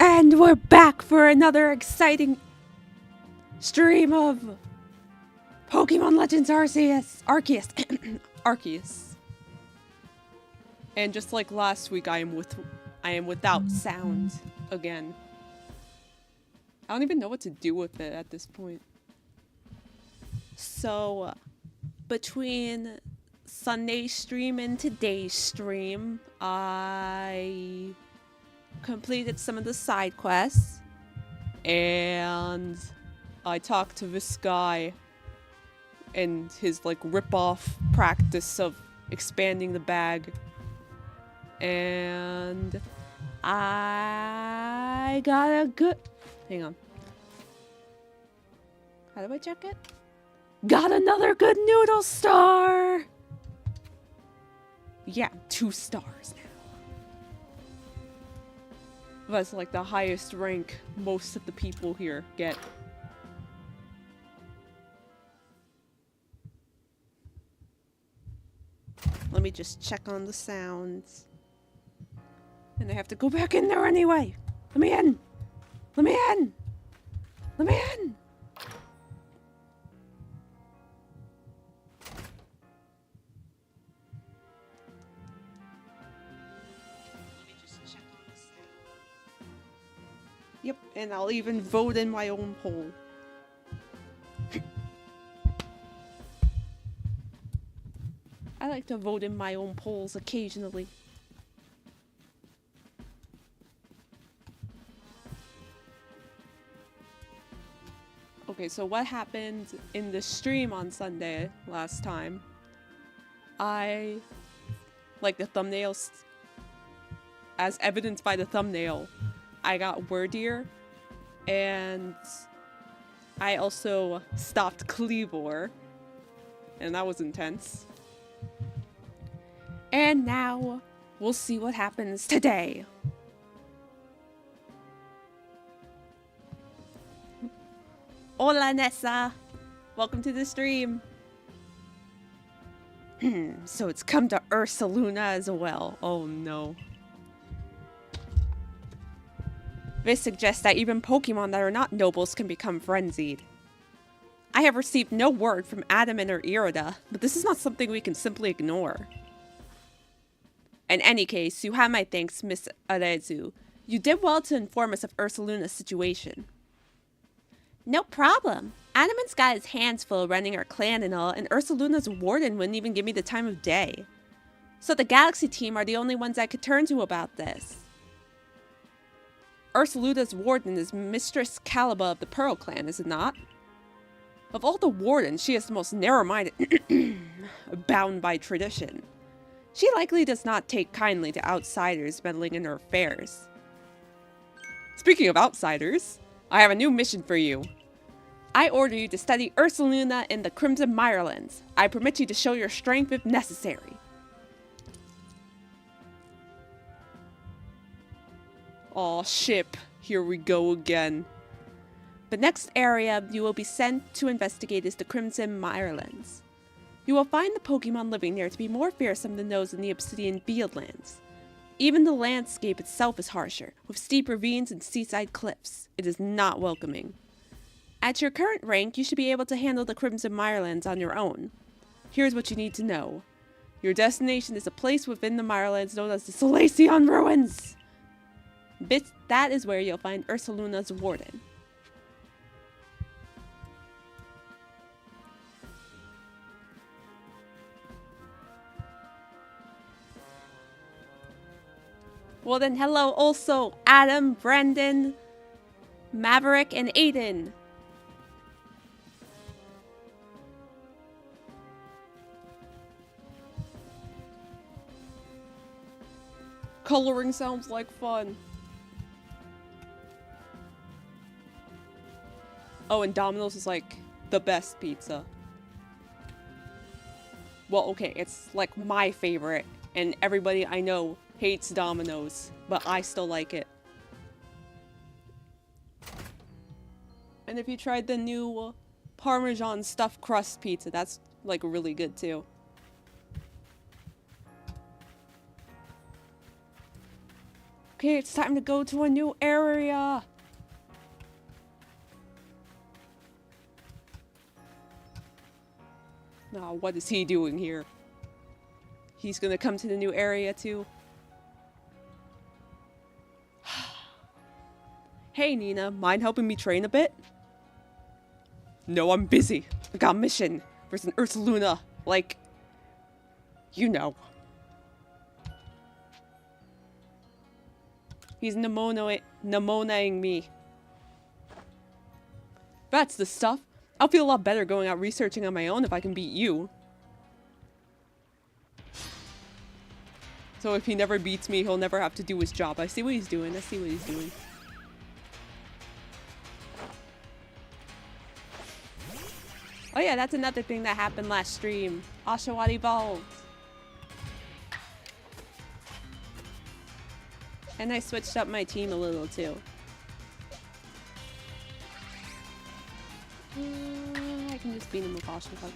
And we're back for another exciting stream of Pokemon Legends Arceus. Arceus. And just like last week, I am without sound again. I don't even know what to do with it at this point. So, between Sunday's stream and today's stream, I completed some of the side quests, and I talked to this guy and his like rip-off practice of expanding the bag, and I got a good... Hang on. How do I check it? Got another good noodle star! Yeah, 2 stars now. That's like the highest rank most of the people here get. Let me just check on the sounds. And I have to go back in there anyway. Let me in. Let me in. Let me in. Yep, and I'll even vote in my own poll. I like to vote in my own polls occasionally. Okay, so what happened in the stream on Sunday last time? I, like the thumbnails, as evidenced by the thumbnail, I got wordier, and I also stopped Cleavor, and that was intense. And now, we'll see what happens today. Hola, Nessa! Welcome to the stream. So it's come to Ursaluna as well. Oh no. This suggests that even Pokemon that are not nobles can become frenzied. I have received no word from Adamant or Irida, but this is not something we can simply ignore. In any case, you have my thanks, Miss Arezu. You did well to inform us of Ursaluna's situation. No problem. Adamant's got his hands full running our clan and all, and Ursaluna's warden wouldn't even give me the time of day. So the Galaxy team are the only ones I could turn to about this. Ursaluna's warden is Mistress Caliba of the Pearl Clan, is it not? Of all the wardens, she is the most narrow-minded, bound by tradition. She likely does not take kindly to outsiders meddling in her affairs. Speaking of outsiders, I have a new mission for you. I order you to study Ursaluna in the Crimson Mirelands. I permit you to show your strength if necessary. Aw, ship. Here we go again. The next area you will be sent to investigate is the Crimson Mirelands. You will find the Pokemon living there to be more fearsome than those in the Obsidian Fieldlands. Even the landscape itself is harsher, with steep ravines and seaside cliffs. It is not welcoming. At your current rank, you should be able to handle the Crimson Mirelands on your own. Here's what you need to know. Your destination is a place within the Mirelands known as the Solaceon Ruins. That is where you'll find Ursaluna's warden. Well then, hello also Adam, Brandon, Maverick, and Aiden. Coloring sounds like fun. Oh, and Domino's is like the best pizza. Well, okay, it's like my favorite, and everybody I know hates Domino's, but I still like it. And if you tried the new Parmesan stuffed crust pizza, that's like really good too. Okay, it's time to go to a new area. Now, what is he doing here? He's gonna come to the new area too. Hey Nina, mind helping me train a bit? No, I'm busy. I got a mission. There's an Ursaluna, like, you know. He's pneumonaing me. That's the stuff. I'll feel a lot better going out researching on my own if I can beat you. So if he never beats me, he'll never have to do his job. I see what he's doing. I see what he's doing. Oh yeah, that's another thing that happened last stream. Oshawott evolved. And I switched up my team a little too. I can just beat him with Oshawott.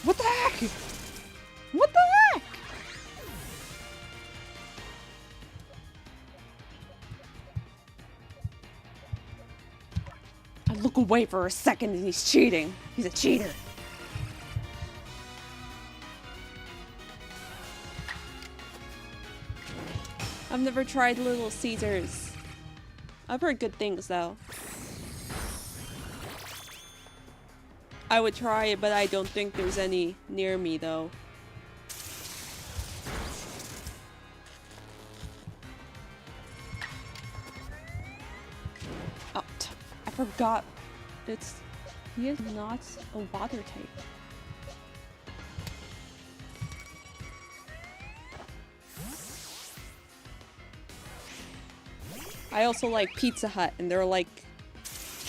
What the heck? What the heck? I look away for a second and he's cheating. He's a cheater. I've never tried Little Caesars. I've heard good things though. I would try it, but I don't think there's any near me though. Oh, I forgot. He is not a water type. I also like Pizza Hut, and there are like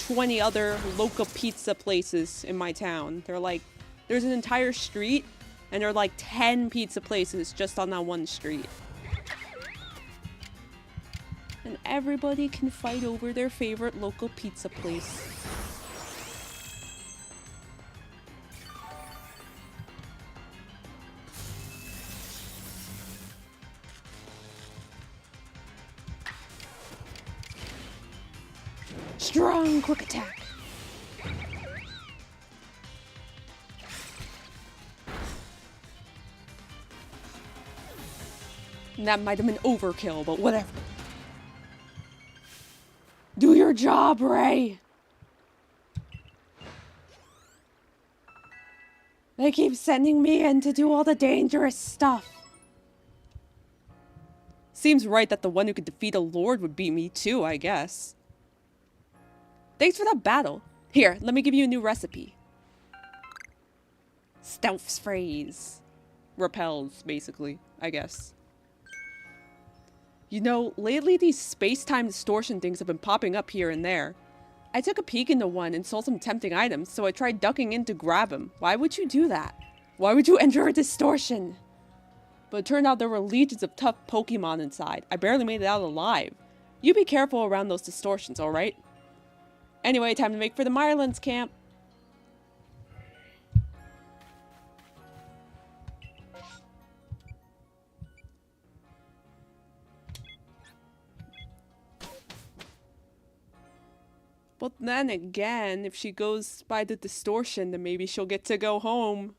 20 other local pizza places in my town. They're like, there's an entire street, and there are like 10 pizza places just on that one street. And everybody can fight over their favorite local pizza place. Strong quick attack. And that might have been overkill, but whatever. Do your job, Ray. They keep sending me in to do all the dangerous stuff. Seems right that the one who could defeat a lord would beat me too, I guess. Thanks for that battle. Here, let me give you a new recipe. Stealth phrase. Repels, basically, I guess. You know, lately these space-time distortion things have been popping up here and there. I took a peek into one and saw some tempting items, so I tried ducking in to grab them. Why would you do that? Why would you enter a distortion? But it turned out there were legions of tough Pokemon inside. I barely made it out alive. You be careful around those distortions, alright? Anyway, time to make for the Mirelands camp. But then again, if she goes by the distortion, then maybe she'll get to go home.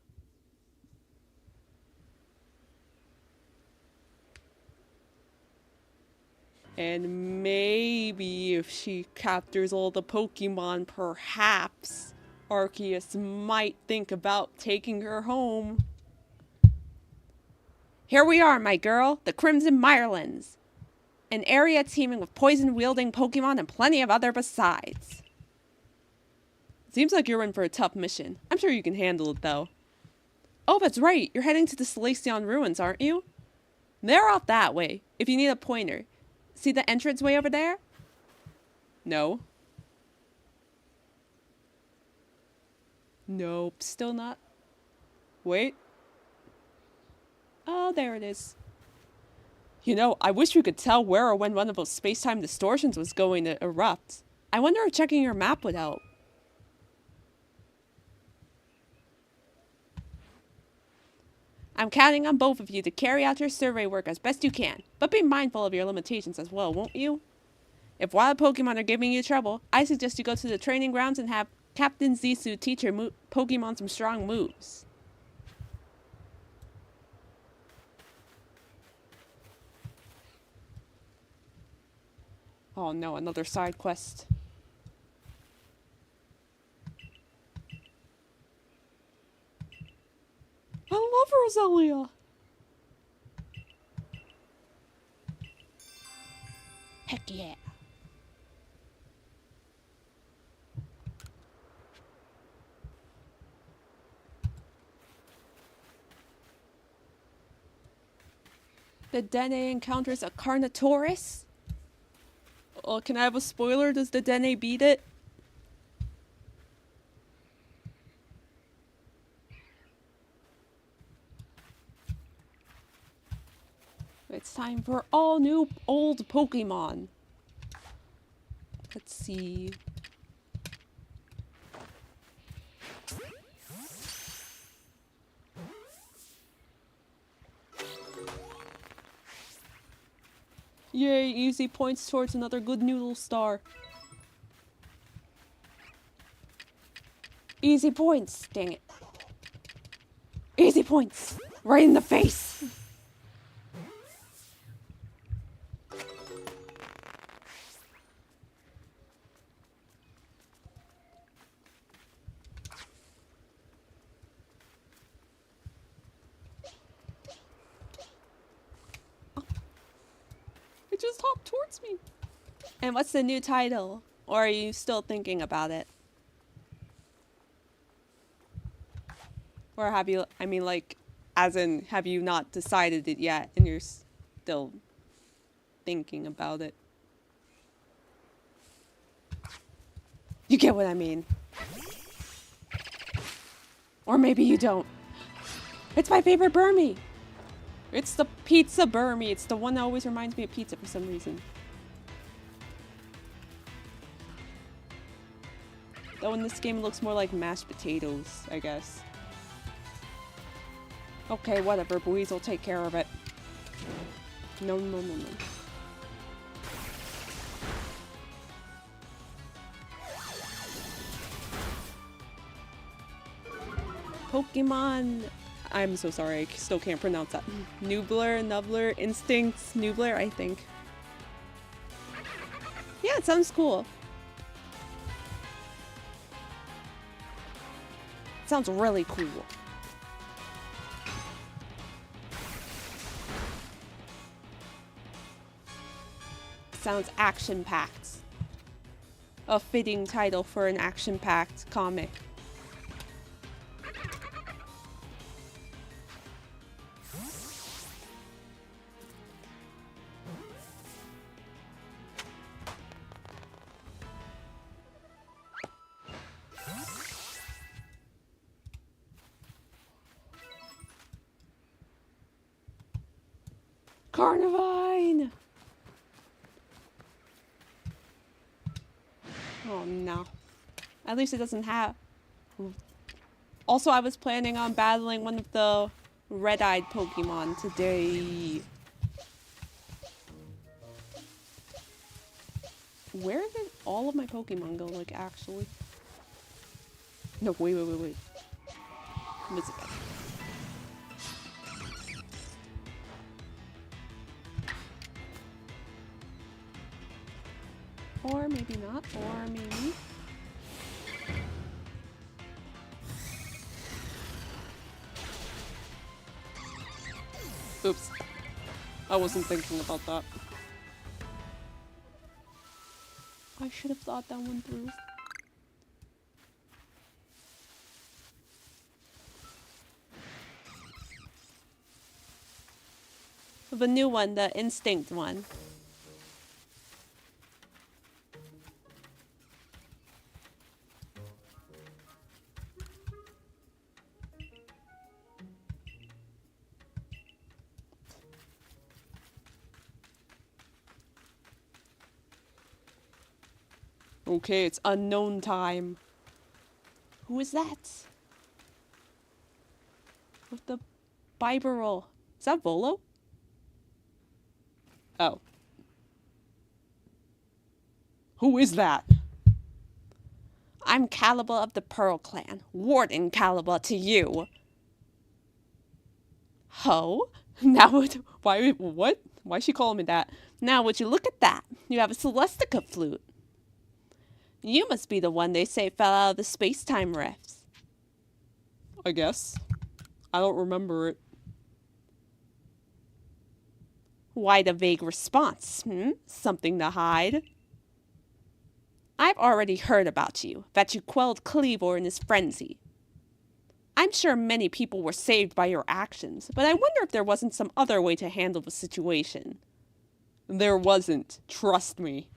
And maybe if she captures all the Pokemon, perhaps Arceus might think about taking her home. Here we are, my girl, the Crimson Mirelands. An area teeming with poison-wielding Pokemon and plenty of other besides. Seems like you're in for a tough mission. I'm sure you can handle it, though. Oh, that's right. You're heading to the Celestion Ruins, aren't you? They're off that way, if you need a pointer. See the entranceway over there? No. Nope, still not. Wait. Oh, there it is. You know, I wish we could tell where or when one of those space-time distortions was going to erupt. I wonder if checking your map would help. I'm counting on both of you to carry out your survey work as best you can, but be mindful of your limitations as well, won't you? If wild Pokemon are giving you trouble, I suggest you go to the training grounds and have Captain Zisu teach your Pokemon some strong moves. Oh no, another side quest. I love Roselia! Heck yeah. The Dene encounters a Carnotaurus? Oh, can I have a spoiler? Does the Dene beat it? It's time for all new old Pokemon. Let's see. Yay, easy points towards another good noodle star. Easy points, dang it. Easy points, right in the face. It just hopped towards me. And what's the new title? Or are you still thinking about it? Or have you, I mean like, as in, have you not decided it yet and you're still thinking about it? You get what I mean. Or maybe you don't. It's my favorite Burmy. It's the pizza Burmy. It's the one that always reminds me of pizza for some reason. Though in this game it looks more like mashed potatoes, I guess. Okay, whatever. Buies will take care of it. No, no, no, no. Pokemon... I'm so sorry, I still can't pronounce that. Nubler, Instincts, Nubler, I think. Yeah, it sounds cool. It sounds really cool. Sounds action-packed. A fitting title for an action-packed comic. Carnivine! Oh no. At least it doesn't have... Also, I was planning on battling one of the red-eyed Pokemon today. Where did all of my Pokemon go, like, actually? No, wait. What's it? Or maybe not, or maybe... Oops. I wasn't thinking about that. I should have thought that one through. The new one, the Instinct one. Okay, it's unknown time. Who is that? With the Biberal. Is that Volo? Oh. Who is that? I'm Caliba of the Pearl Clan. Warden Caliba to you. Ho? Now what? Why's she calling me that? Now would you look at that? You have a Celestica flute. You must be the one they say fell out of the space-time rifts. I guess. I don't remember it. Why the vague response? Something to hide? I've already heard about you, that you quelled Cleavor in his frenzy. I'm sure many people were saved by your actions, but I wonder if there wasn't some other way to handle the situation. There wasn't, trust me.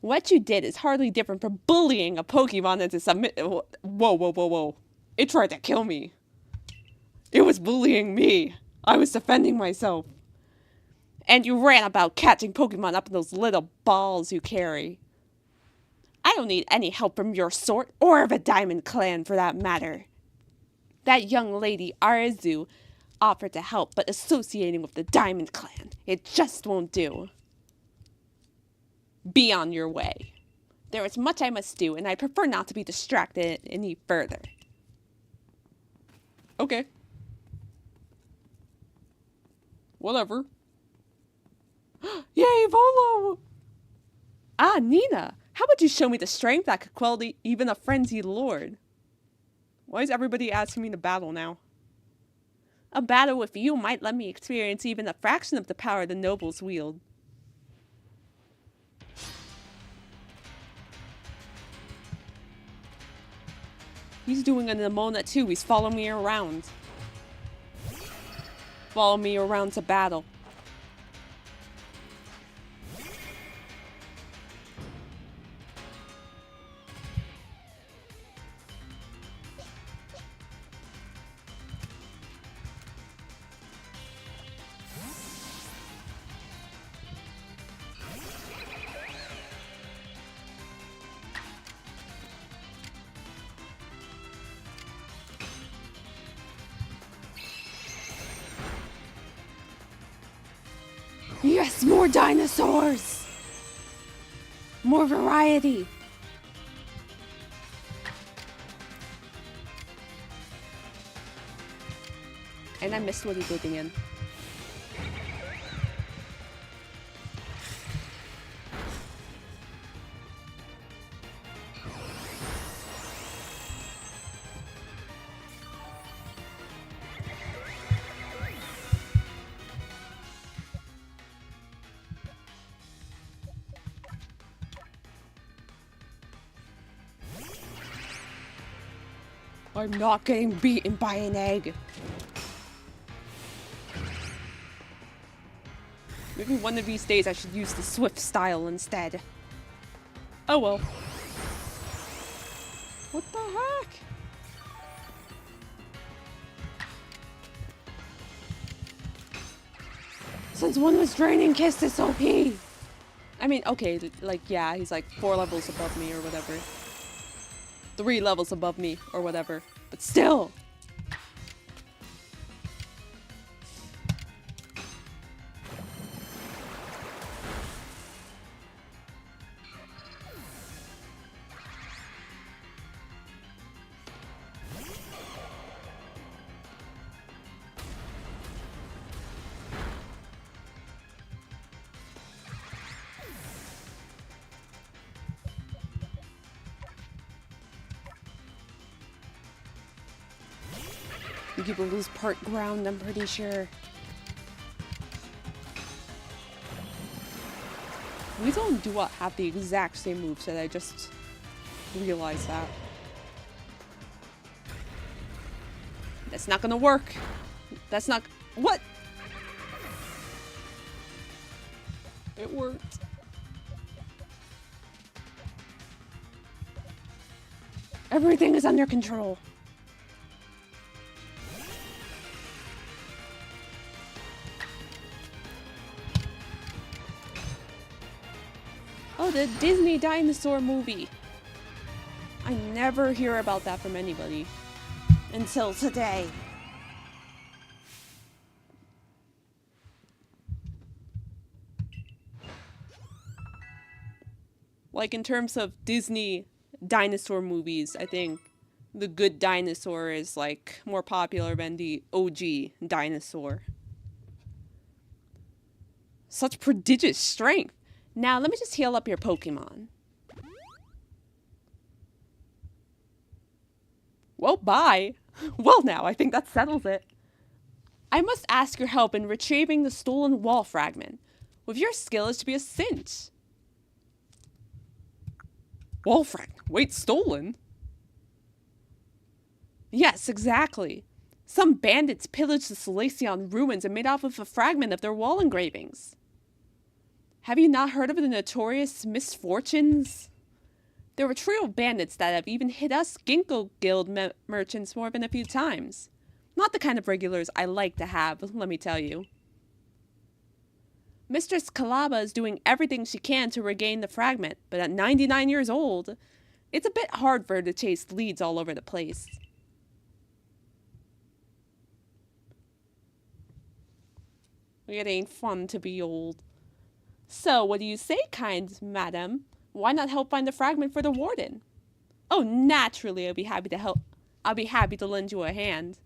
What you did is hardly different from bullying a Pokemon into submit- Whoa. It tried to kill me. It was bullying me. I was defending myself. And you ran about catching Pokemon up in those little balls you carry. I don't need any help from your sort, or of a Diamond Clan for that matter. That young lady, Arceus, offered to help, but associating with the Diamond Clan, it just won't do. Be on your way. There is much I must do, and I prefer not to be distracted any further. Okay. Whatever. Yay, Volo! Ah, Nina, how about you show me the strength that could quell even a frenzied lord? Why is everybody asking me to battle now? A battle with you might let me experience even a fraction of the power the nobles wield. He's doing an Nemona too. He's following me around. Follow me around to battle. Yes, more dinosaurs! More variety! And I missed what he did again. I'm not getting beaten by an egg. Maybe one of these days I should use the Swift style instead. Oh well. What the heck? Since when was Draining Kiss this OP? I mean, okay, like, yeah, he's like 4 levels above me or whatever. 3 levels above me or whatever. But still! You people lose part ground, I'm pretty sure. We don't do what have the exact same moveset, I just realized that. That's not gonna work. That's not. What? It worked. Everything is under control. Oh, the Disney dinosaur movie. I never hear about that from anybody. Until today. Like, in terms of Disney dinosaur movies, I think The Good Dinosaur is, like, more popular than the OG dinosaur. Such prodigious strength. Now, let me just heal up your Pokemon. Well, bye. Well, now, I think that settles it. I must ask your help in retrieving the stolen wall fragment. With your skill, it should be a cinch. Wall fragment? Wait, stolen? Yes, exactly. Some bandits pillaged the Solaceon ruins and made off with a fragment of their wall engravings. Have you not heard of the notorious misfortunes? There were a trio of bandits that have even hit us Ginkgo Guild merchants more than a few times. Not the kind of regulars I like to have, let me tell you. Mistress Kalaba is doing everything she can to regain the fragment, but at 99 years old, it's a bit hard for her to chase leads all over the place. It ain't fun to be old. So, what do you say, kind madam? Why not help find the fragment for the warden? Oh, naturally, I'll be happy to help. I'll be happy to lend you a hand.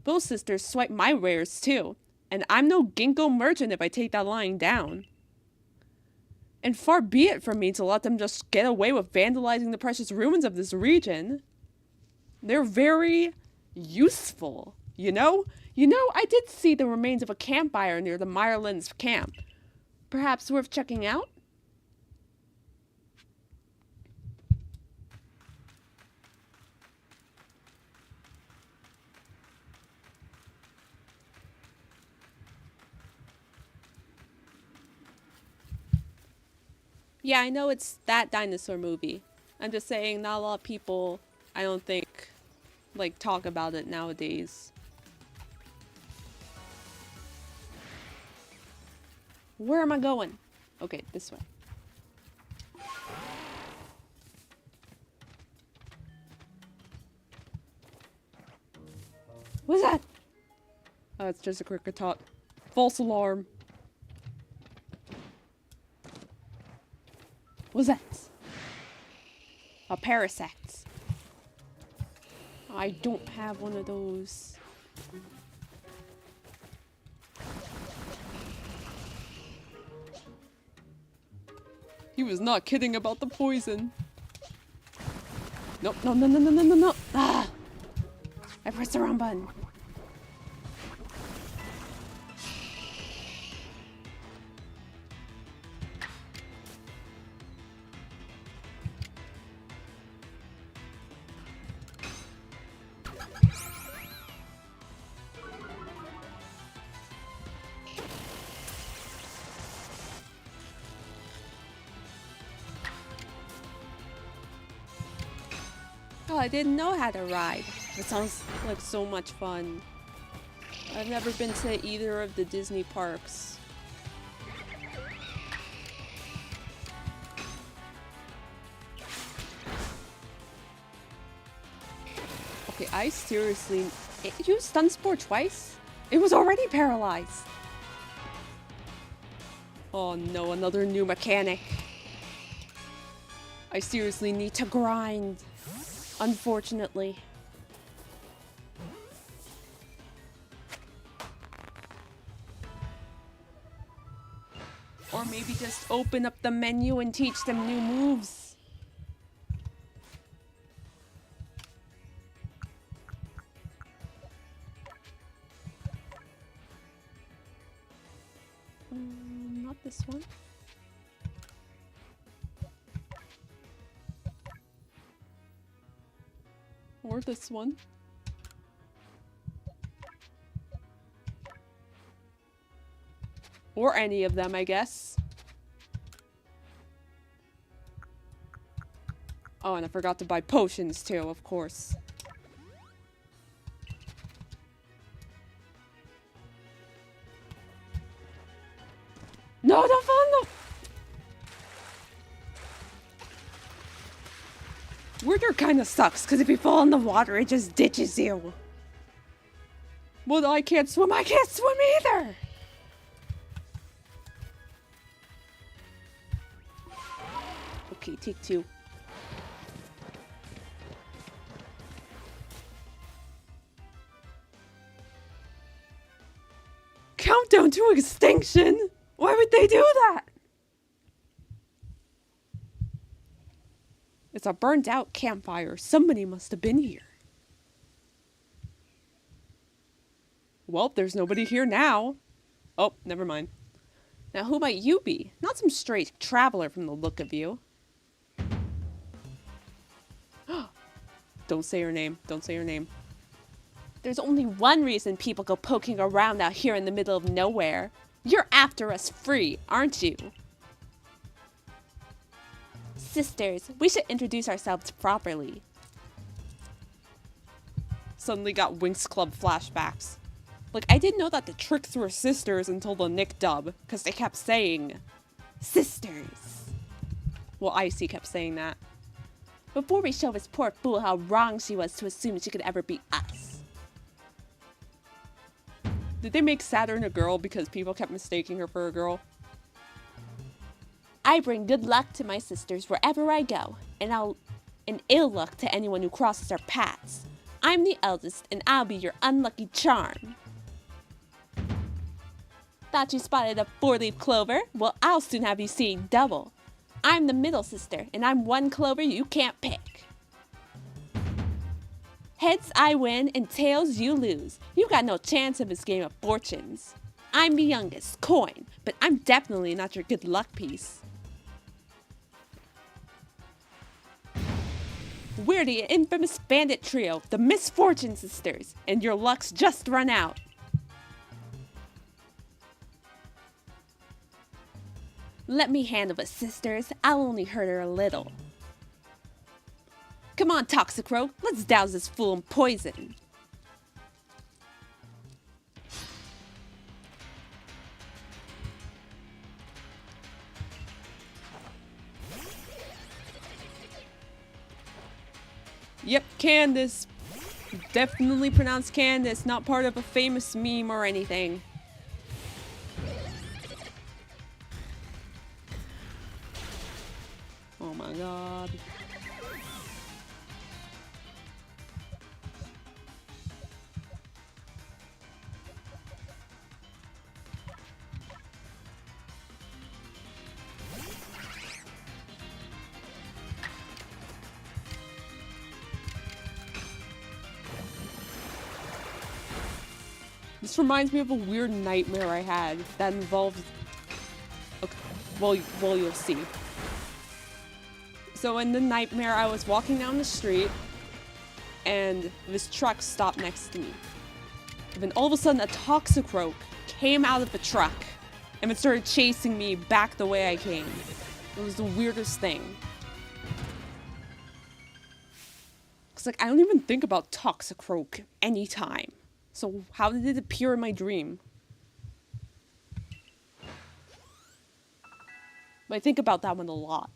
Both sisters swipe my wares, too. And I'm no ginkgo merchant if I take that lying down. And far be it from me to let them just get away with vandalizing the precious ruins of this region. They're very useful, you know? You know, I did see the remains of a campfire near the Meyerland's camp. Perhaps worth checking out? Yeah, I know it's that dinosaur movie. I'm just saying not a lot of people, I don't think, like, talk about it nowadays. Where am I going? Okay, this way. What's that? Oh, it's just a Kricketot. False alarm. What's that? A Parasect. I don't have one of those. He was not kidding about the poison. Nope, no, no, no, no, no, no, no. Ah! I pressed the wrong button. Oh, I didn't know how to ride. It sounds like so much fun. I've never been to either of the Disney parks. Okay, I seriously... It used Stun Spore twice? It was already paralyzed! Oh no, another new mechanic. I seriously need to grind. Unfortunately. Or maybe just open up the menu and teach them new moves. Not this one. Or this one. Or any of them, I guess. Oh, and I forgot to buy potions too, of course. No, don't fall in the... Weirder kind of sucks, because if you fall in the water, it just ditches you. Well, I can't swim either! Okay, take 2. Countdown to extinction? Why would they do that? It's a burnt out campfire. Somebody must have been here. Well, there's nobody here now. Oh, never mind. Now, who might you be? Not some stray traveler from the look of you. Don't say your name. Don't say your name. There's only one reason people go poking around out here in the middle of nowhere. You're after us free, aren't you? Sisters, we should introduce ourselves properly. Suddenly got Winx Club flashbacks. Like, I didn't know that the tricks were sisters until the Nick dub, because they kept saying, sisters. Well, Icy kept saying that. Before we show this poor fool how wrong she was to assume she could ever be us. Did they make Saturn a girl because people kept mistaking her for a girl? I bring good luck to my sisters wherever I go, and ill luck to anyone who crosses our paths. I'm the eldest, and I'll be your unlucky charm. Thought you spotted a 4-leaf clover? Well, I'll soon have you seeing double. I'm the middle sister, and I'm one clover you can't pick. Heads I win, and tails you lose. You got no chance of this game of fortunes. I'm the youngest, Coin, but I'm definitely not your good luck piece. We're the infamous bandit trio, the Misfortune Sisters, and your luck's just run out. Let me handle it, sisters. I'll only hurt her a little. Come on, Toxicroak, let's douse this fool in poison. Yep, Candace. Definitely pronounced Candace, not part of a famous meme or anything. Oh my god. This reminds me of a weird nightmare I had that involved... Okay, well you'll see. So in the nightmare, I was walking down the street, and this truck stopped next to me. And then all of a sudden, a Toxicroak came out of the truck, and it started chasing me back the way I came. It was the weirdest thing. Cause like, I don't even think about Toxicroak anytime. So how did it appear in my dream? But I think about that one a lot.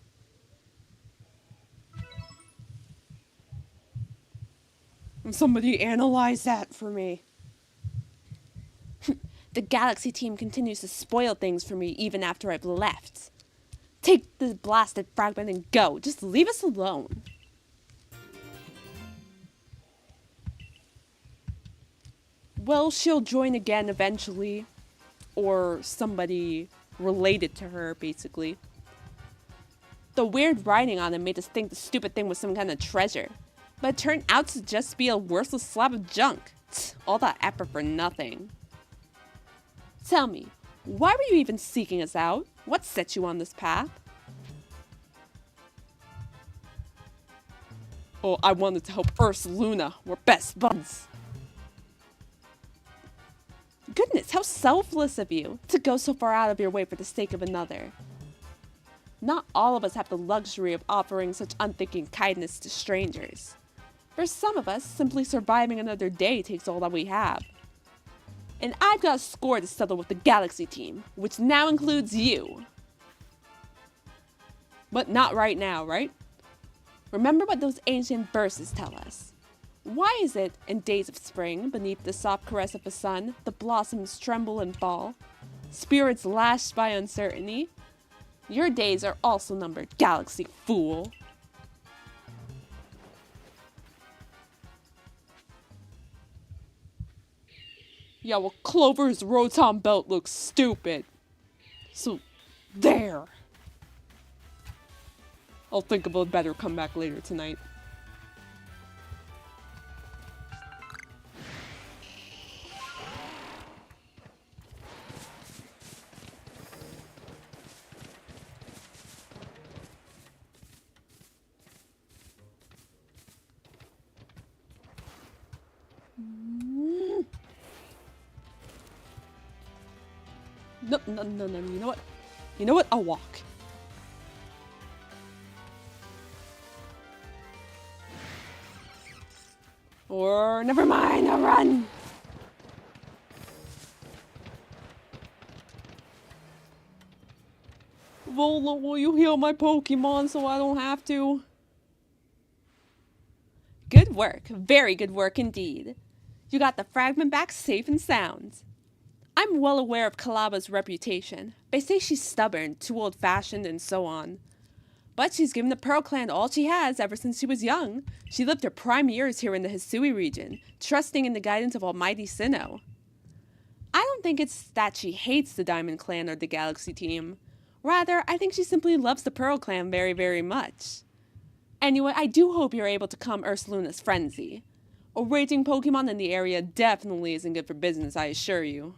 And somebody analyze that for me. The Galaxy team continues to spoil things for me even after I've left. Take the blasted fragment and go. Just leave us alone. Well, she'll join again eventually. Or somebody related to her, basically. The weird writing on it made us think the stupid thing was some kind of treasure. But it turned out to just be a worthless slab of junk. All that effort for nothing. Tell me, why were you even seeking us out? What set you on this path? Oh, I wanted to help Luna. We're best buds. Goodness, how selfless of you to go so far out of your way for the sake of another. Not all of us have the luxury of offering such unthinking kindness to strangers. For some of us, simply surviving another day takes all that we have. And I've got a score to settle with the Galaxy team, which now includes you. But not right now, right? Remember what those ancient verses tell us. Why is it, in days of spring, beneath the soft caress of the sun, the blossoms tremble and fall? Spirits lashed by uncertainty? Your days are also numbered, galaxy fool. Yeah, well, Clover's Rotom belt looks stupid. So, there. I'll think of a better comeback later tonight. No, no, no, no, you know what? You know what? I'll walk. Or, never mind, I'll run! Vola, will you heal my Pokemon so I don't have to? Good work. Very good work indeed. You got the fragment back safe and sound. I'm well aware of Kalaba's reputation. They say she's stubborn, too old-fashioned, and so on. But she's given the Pearl Clan all she has ever since she was young. She lived her prime years here in the Hisui region, trusting in the guidance of Almighty Sinnoh. I don't think it's that she hates the Diamond Clan or the Galaxy team. Rather, I think she simply loves the Pearl Clan very, very much. Anyway, I do hope you're able to calm Ursaluna's frenzy. A raging Pokemon in the area definitely isn't good for business, I assure you.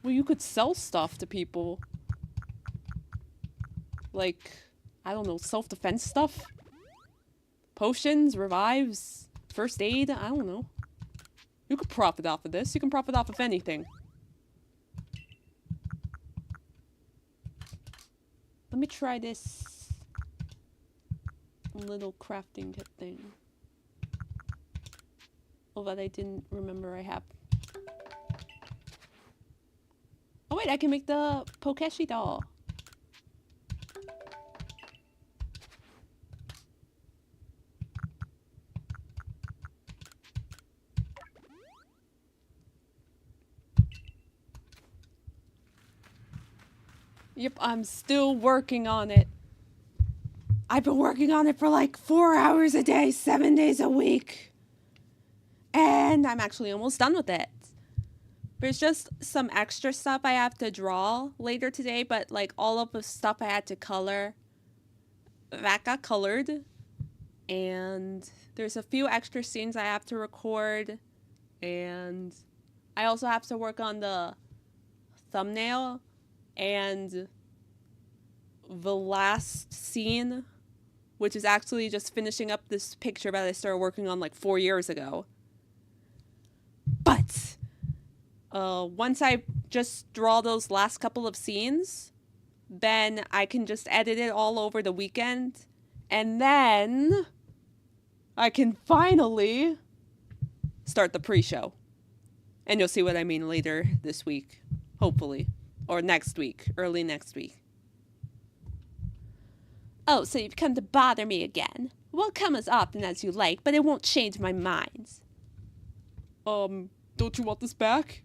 Well, you could sell stuff to people. Like, I don't know, self-defense stuff? Potions, revives, first aid, I don't know. You could profit off of this. You can profit off of anything. Let me try this little crafting kit thing. Oh, that I didn't remember I have. Oh wait, I can make the Pokeshi doll. Yep, I'm still working on it. I've been working on it for like 4 hours a day, 7 days a week. And I'm actually almost done with it. There's just some extra stuff I have to draw later today, but like all of the stuff I had to color, that got colored. And there's a few extra scenes I have to record. And I also have to work on the thumbnail and the last scene, which is actually just finishing up this picture that I started working on like 4 years ago. But once I just draw those last couple of scenes, then I can just edit it all over the weekend, and then I can finally start the pre-show. And you'll see what I mean later this week, hopefully. Or next week, early next week. Oh, so you've come to bother me again. Well, come as often as you like, but it won't change my mind. Don't you want this back?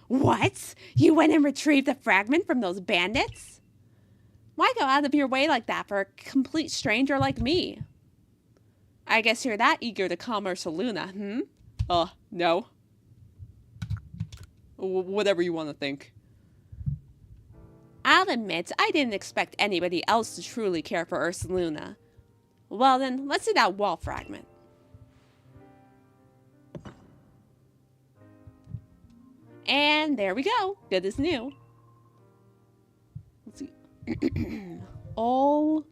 What? You went and retrieved the fragment from those bandits? Why go out of your way like that for a complete stranger like me? I guess you're that eager to calm Ursaluna, no. Whatever you want to think. I'll admit, I didn't expect anybody else to truly care for Ursaluna. Well then, let's see that wall fragment. And there we go. Good as new. Let's see. All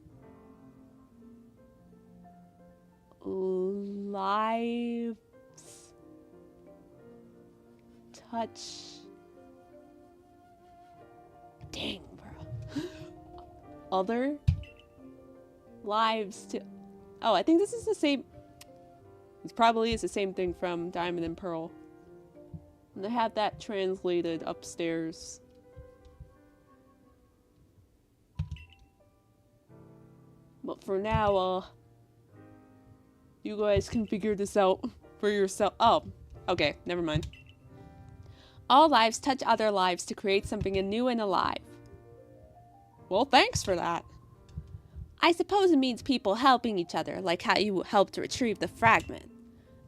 lives touch. Dang, bro. Other lives to. Oh, I think this is the same. This probably is the same thing from Diamond and Pearl. And I have that translated upstairs. But for now, you guys can figure this out for yourself. Oh, okay, never mind. All lives touch other lives to create something new and alive. Well, thanks for that. I suppose it means people helping each other, like how you helped to retrieve the fragment.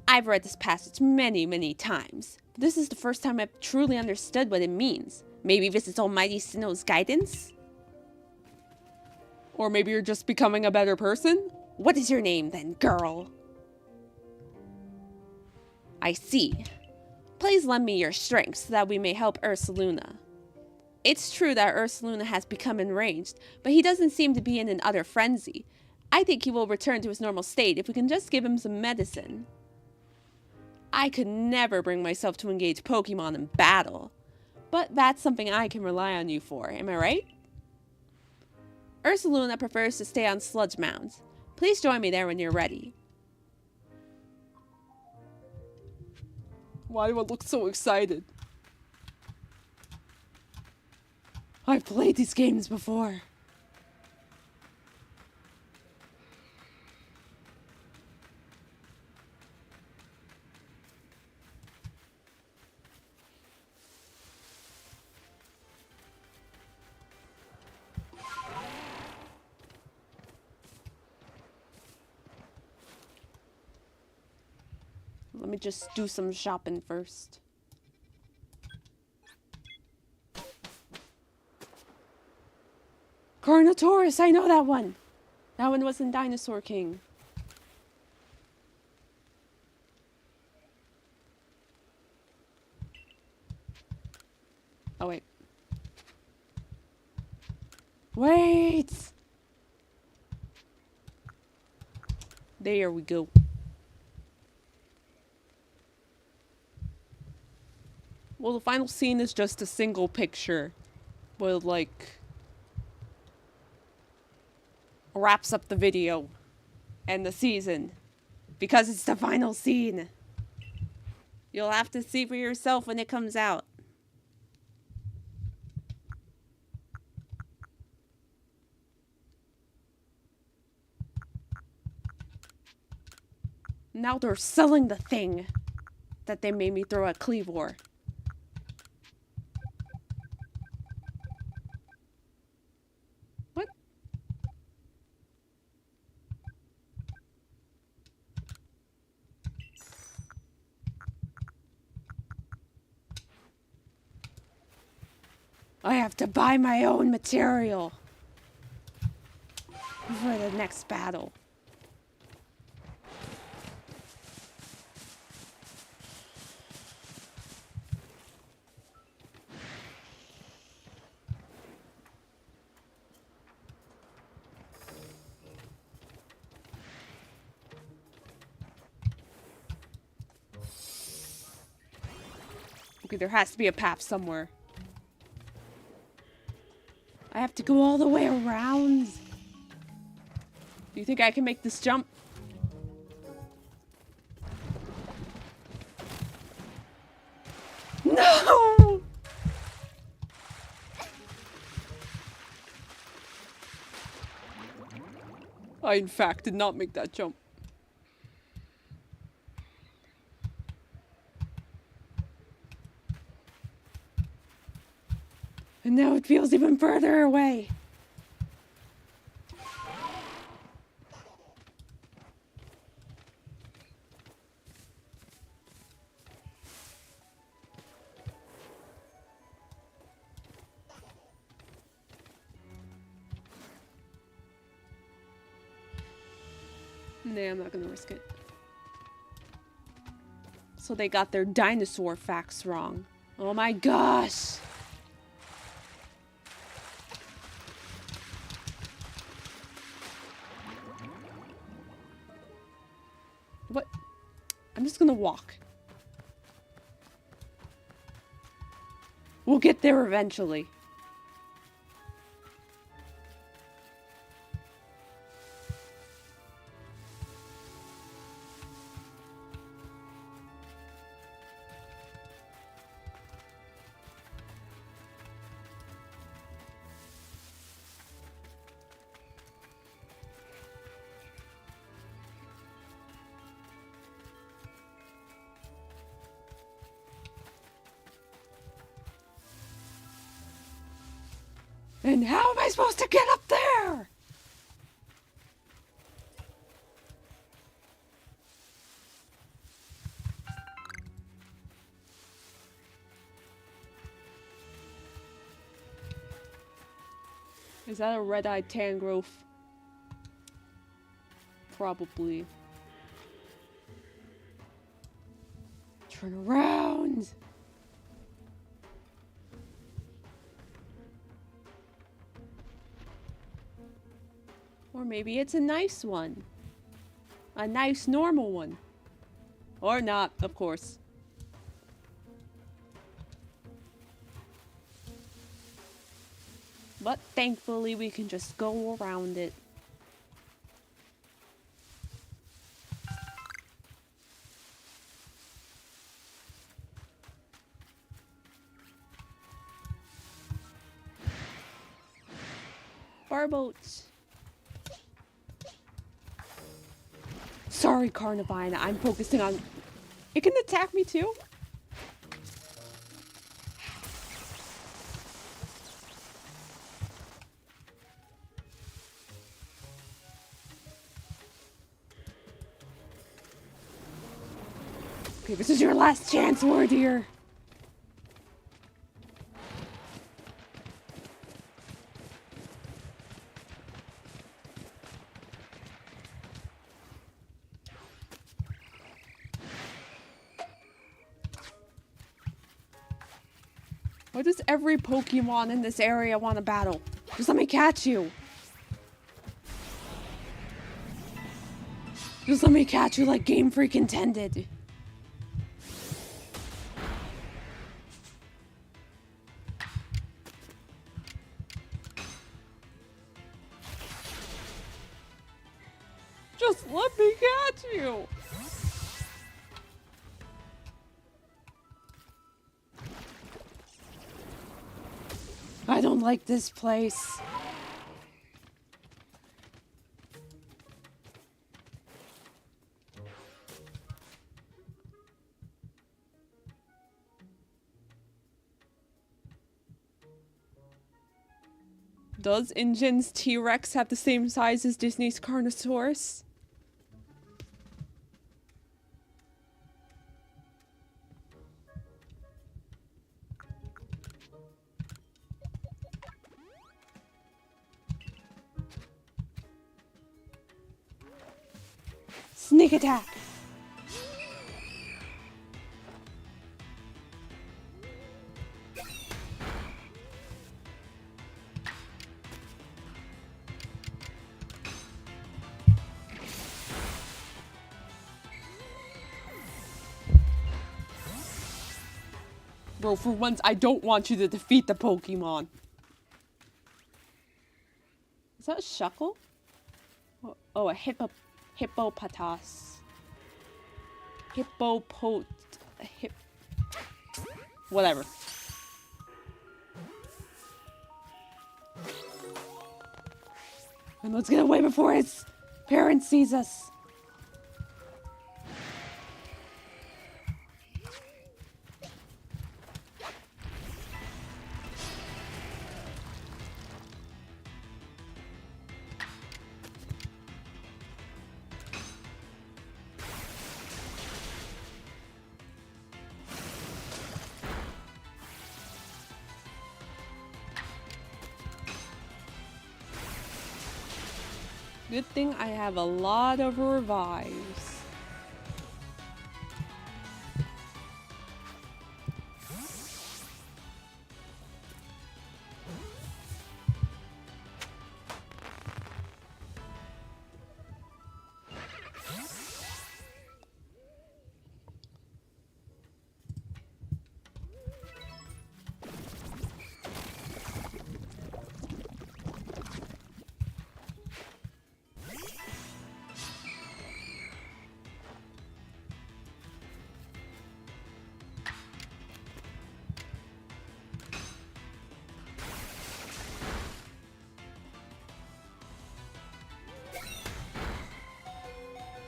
I've read this passage many, many times, but this is the first time I've truly understood what it means. Maybe this is Almighty Sinnoh's guidance? Or maybe you're just becoming a better person? What is your name then, girl? I see. Please lend me your strength so that we may help Ursaluna. It's true that Ursaluna has become enraged, but he doesn't seem to be in an utter frenzy. I think he will return to his normal state if we can just give him some medicine. I could never bring myself to engage Pokemon in battle, but that's something I can rely on you for, am I right? Ursaluna prefers to stay on sludge mounds. Please join me there when you're ready. Why do I look so excited? I've played these games before. Let me just do some shopping first. Carnotaurus, I know that one! That one was in Dinosaur King. Oh, wait. Wait! There we go. Well, the final scene is just a single picture. With, like, wraps up the video and the season. Because it's the final scene. You'll have to see for yourself when it comes out. Now they're selling the thing that they made me throw at Cleavor. What? I have to buy my own material for the next battle. Okay, there has to be a path somewhere. I have to go all the way around. Do you think I can make this jump? No! I, in fact, did not make that jump. And now it feels even further away. Nah, I'm not gonna risk it. So they got their dinosaur facts wrong. Oh my gosh! What? I'm just gonna walk. We'll get there eventually. And how am I supposed to get up there? Is that a red-eyed Tangrowth? Probably. Turn around! Or maybe it's a nice one. A nice normal one. Or not, of course. But thankfully we can just go around it. Barboats. Sorry, Carnivine, I'm focusing on... It can attack me too? Okay, this is your last chance, Wardeer. Why does every Pokemon in this area want to battle? Just let me catch you. Just let me catch you like Game Freak intended. Just let me catch you. I don't like this place. Does InGen's T-Rex have the same size as Disney's Carnosaurus? Sneak attack! Bro, for once, I don't want you to defeat the Pokemon. Is that a Shuckle? Oh, a hippopotas. Whatever. And let's get away before his parents sees us. Good thing I have a lot of revives.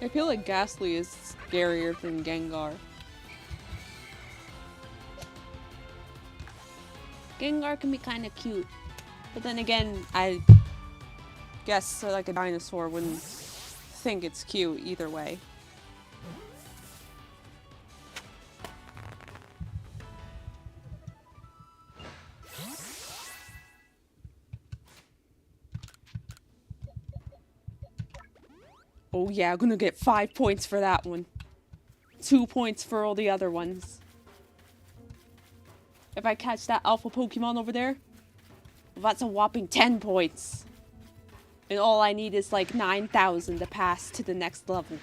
I feel like Ghastly is scarier than Gengar. Gengar can be kind of cute. But then again, I guess like a dinosaur wouldn't think it's cute either way. Oh yeah, I'm gonna get 5 points for that one. 2 points for all the other ones. If I catch that alpha Pokemon over there, that's a whopping 10 points. And all I need is like 9,000 to pass to the next level.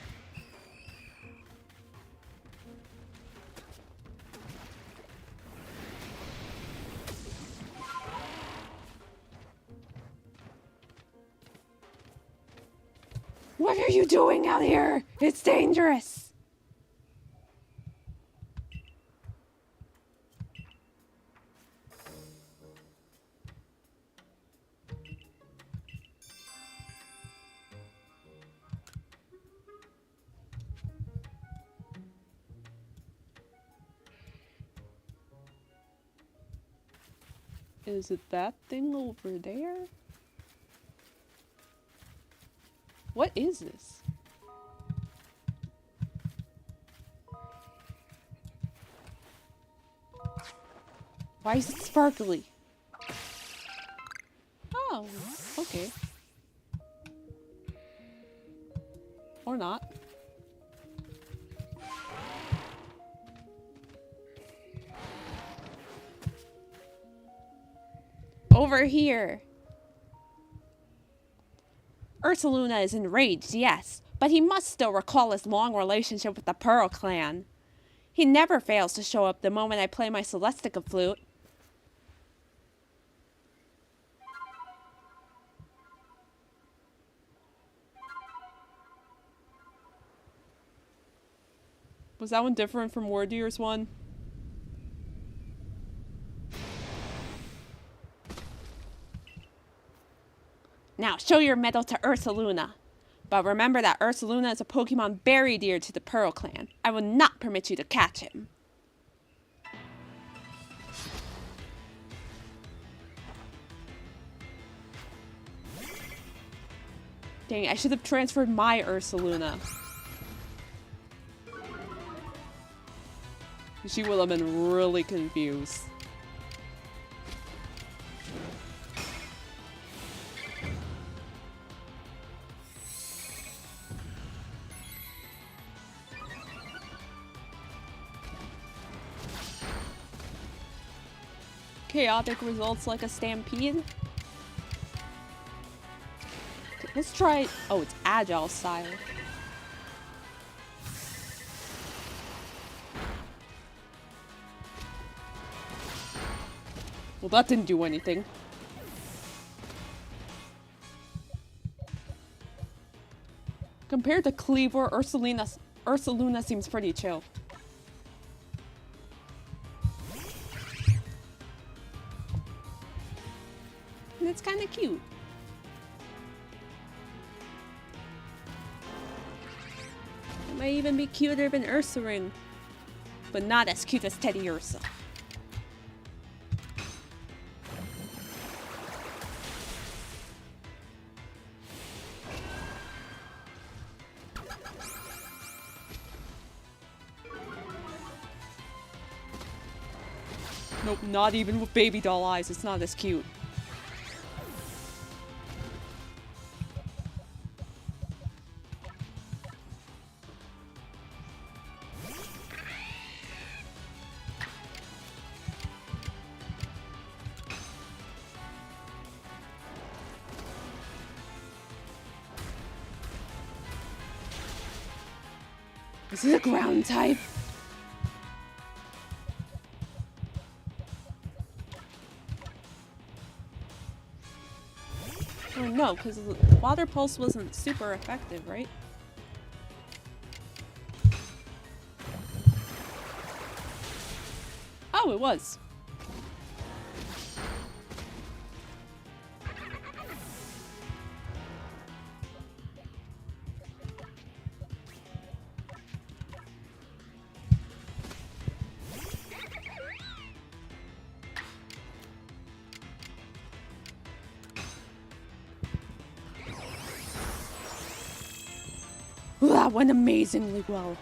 What are you doing out here? It's dangerous. Is it that thing over there? What is this? Why is it sparkly? Oh, okay. Or not. Over here. Ursaluna is enraged, yes, but he must still recall his long relationship with the Pearl clan. He never fails to show up the moment I play my Celestica flute. Was that one different from Wardier's one? Now, show your medal to Ursaluna. But remember that Ursaluna is a Pokemon very dear to the Pearl clan. I will not permit you to catch him. Dang, I should have transferred my Ursaluna. She will have been really confused. Chaotic results like a stampede. Okay, let's try. Oh, it's agile style. Well, that didn't do anything. Compared to Cleaver, Ursaluna seems pretty chill. And it's kind of cute. It might even be cuter than Ursaring, but not as cute as Teddy Ursa. Nope, not even with baby doll eyes, it's not as cute. This is a ground type. Oh no, because Water Pulse wasn't super effective, right? Oh, it was. That went amazingly well.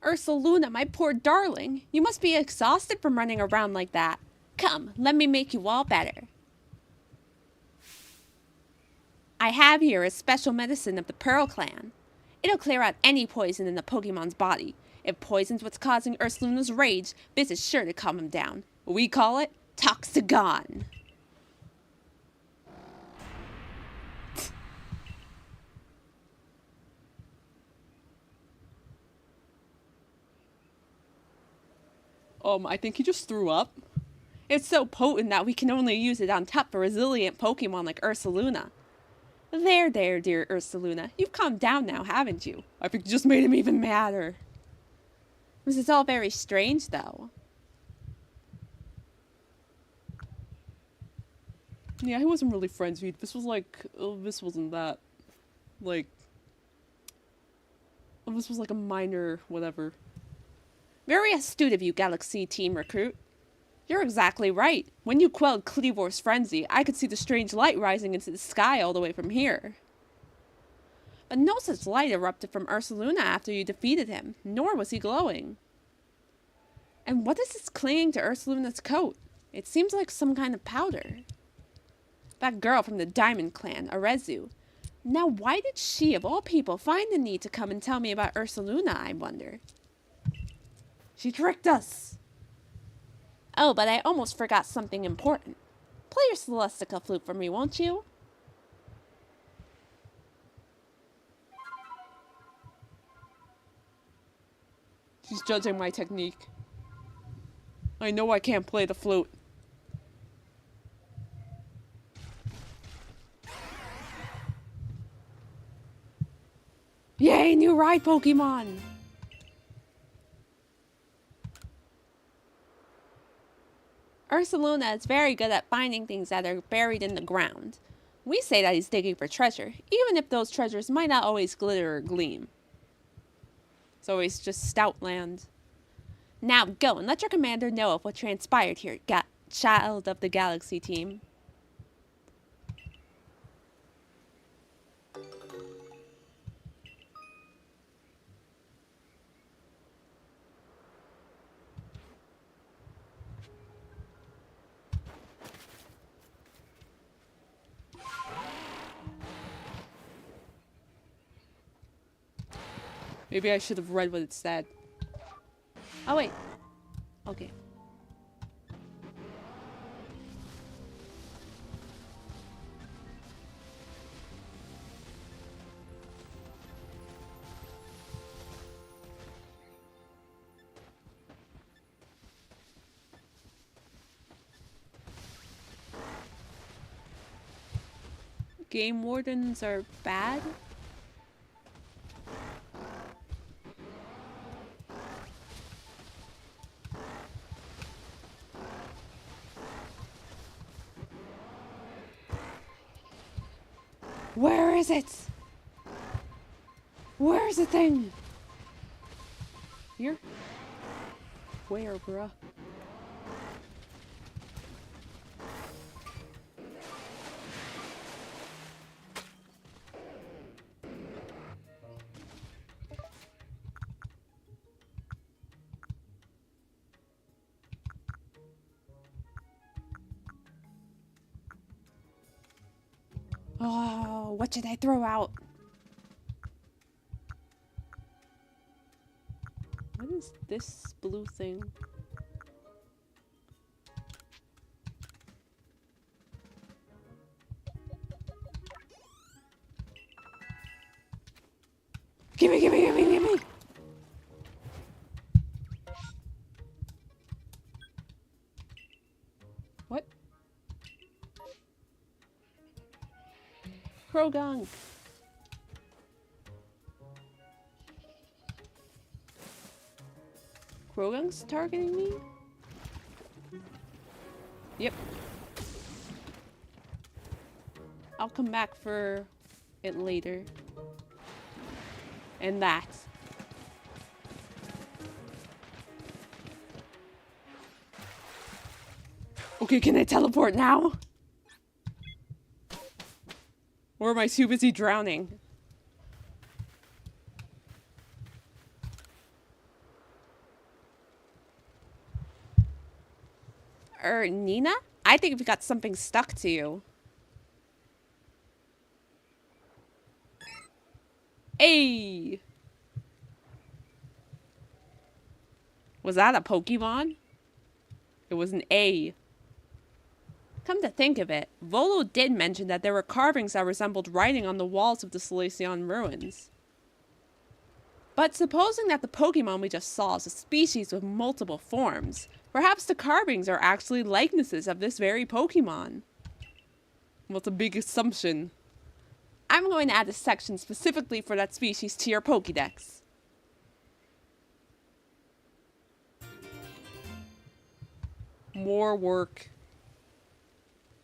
Ursaluna, my poor darling. You must be exhausted from running around like that. Come, let me make you all better. I have here a special medicine of the Pearl Clan. It'll clear out any poison in the Pokemon's body. If poison's what's causing Ursaluna's rage, this is sure to calm him down. We call it Toxagon. I think he just threw up. It's so potent that we can only use it on tough, resilient Pokemon like Ursaluna. There, dear Ursaluna. You've calmed down now, haven't you? I think you just made him even madder. This is all very strange, though. Yeah, he wasn't really frenzied. This was like... this wasn't that. Like... this was like a minor whatever. Very astute of you, Galaxy Team Recruit. You're exactly right. When you quelled Kleavor's frenzy, I could see the strange light rising into the sky all the way from here. But no such light erupted from Ursaluna after you defeated him, nor was he glowing. And what is this clinging to Ursaluna's coat? It seems like some kind of powder. That girl from the Diamond Clan, Arezu. Now why did she, of all people, find the need to come and tell me about Ursaluna, I wonder? She tricked us! Oh, but I almost forgot something important. Play your Celestica flute for me, won't you? She's judging my technique. I know I can't play the flute. Yay, new ride Pokemon! Ursaluna is very good at finding things that are buried in the ground. We say that he's digging for treasure, even if those treasures might not always glitter or gleam. It's always just stout land. Now go and let your commander know of what transpired here, child of the Galaxy Team. Maybe I should have read what it said. Oh, wait. Okay. Game wardens are bad? Where is it? Where's the thing? Here? Where, bruh? Oh, what should I throw out? What is this blue thing? Gimme, gimme, gimme, gimme! What? Krogunk. Krogunk's targeting me? Yep. I'll come back for it later. And that. Okay, can I teleport now? Or am I too busy drowning? Nina? I think we got something stuck to you. Hey! Was that a Pokemon? It was an A. Come to think of it, Volo did mention that there were carvings that resembled writing on the walls of the Solaceon ruins. But supposing that the Pokemon we just saw is a species with multiple forms, perhaps the carvings are actually likenesses of this very Pokemon. What's a big assumption? I'm going to add a section specifically for that species to your Pokédex. More work.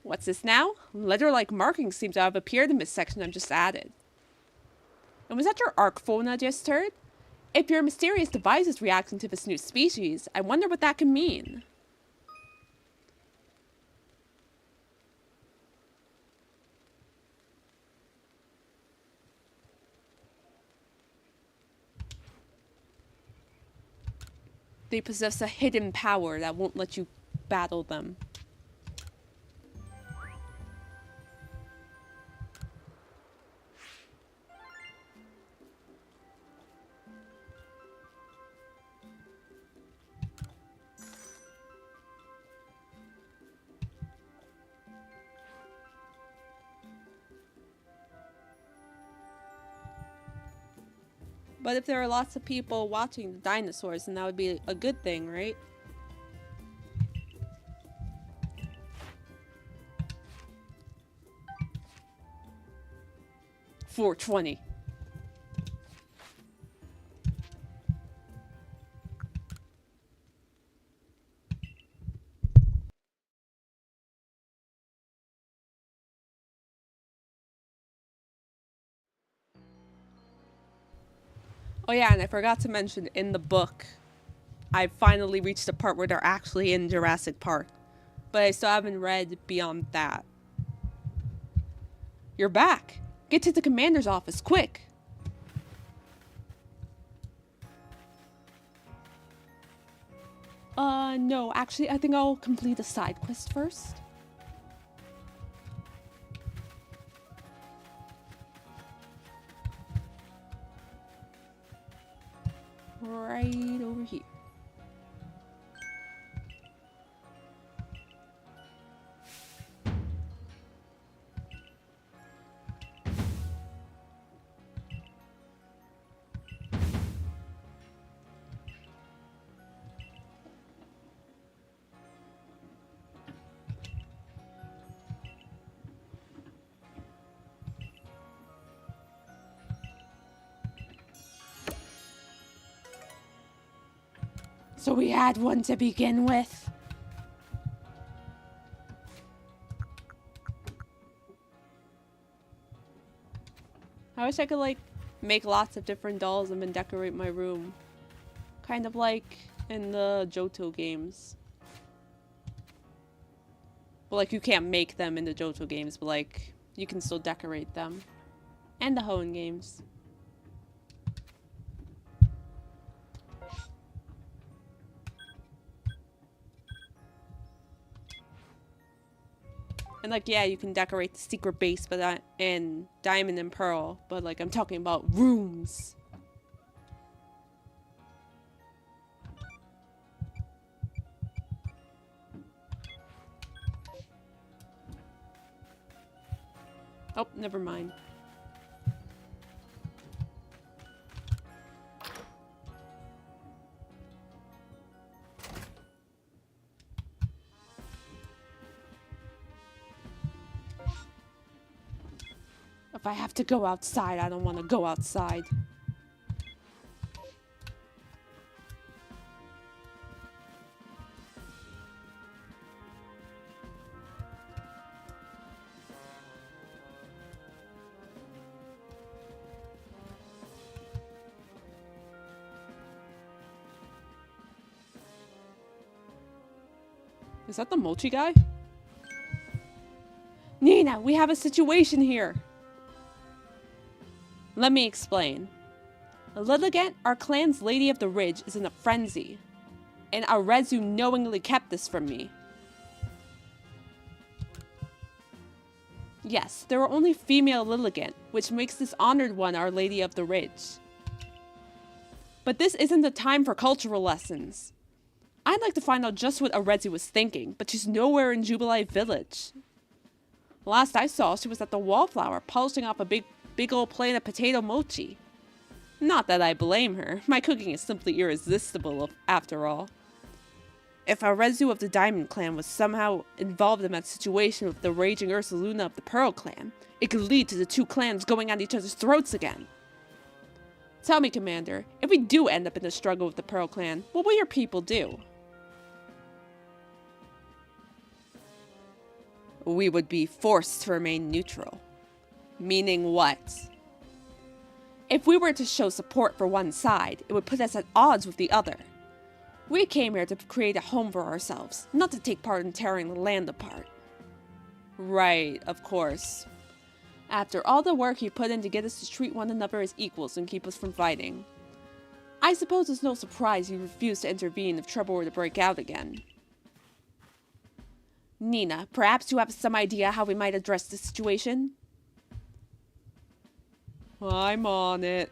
What's this now? Letter-like markings seem to have appeared in this section I've just added. And was that your Arcphone I just heard? If your mysterious device is reacting to this new species, I wonder what that could mean. They possess a hidden power that won't let you battle them. But if there are lots of people watching the dinosaurs, then that would be a good thing, right? $4.20. Oh yeah, and I forgot to mention, in the book, I finally reached the part where they're actually in Jurassic Park. But I still haven't read beyond that. You're back! Get to the commander's office, quick! No, actually, I think I'll complete a side quest first. Right over here. So we had one to begin with. I wish I could, like, make lots of different dolls and then decorate my room. Kind of like in the Johto games. Well, like, you can't make them in the Johto games, but, like, you can still decorate them. And the Hoenn games. And, like, yeah, you can decorate the secret base but in Diamond and Pearl, but, like, I'm talking about rooms. Oh, never mind. If I have to go outside, I don't want to go outside. Is that the mochi guy? Nina, we have a situation here. Let me explain. Lilligant, our clan's Lady of the Ridge, is in a frenzy. And Arceus knowingly kept this from me. Yes, there are only female Lilligant, which makes this honored one our Lady of the Ridge. But this isn't the time for cultural lessons. I'd like to find out just what Arezzi was thinking, but she's nowhere in Jubilee Village. Last I saw, she was at the Wallflower, polishing off a big old plate of potato mochi. Not that I blame her. My cooking is simply irresistible, after all. If Arezzi of the Diamond Clan was somehow involved in that situation with the raging Ursaluna of the Pearl Clan, it could lead to the two clans going at each other's throats again. Tell me, Commander, if we do end up in a struggle with the Pearl Clan, what will your people do? We would be forced to remain neutral. Meaning what? If we were to show support for one side, it would put us at odds with the other. We came here to create a home for ourselves, not to take part in tearing the land apart. Right, of course. After all the work you put in to get us to treat one another as equals and keep us from fighting, I suppose it's no surprise you refuse to intervene if trouble were to break out again. Nina, perhaps you have some idea how we might address the situation? I'm on it.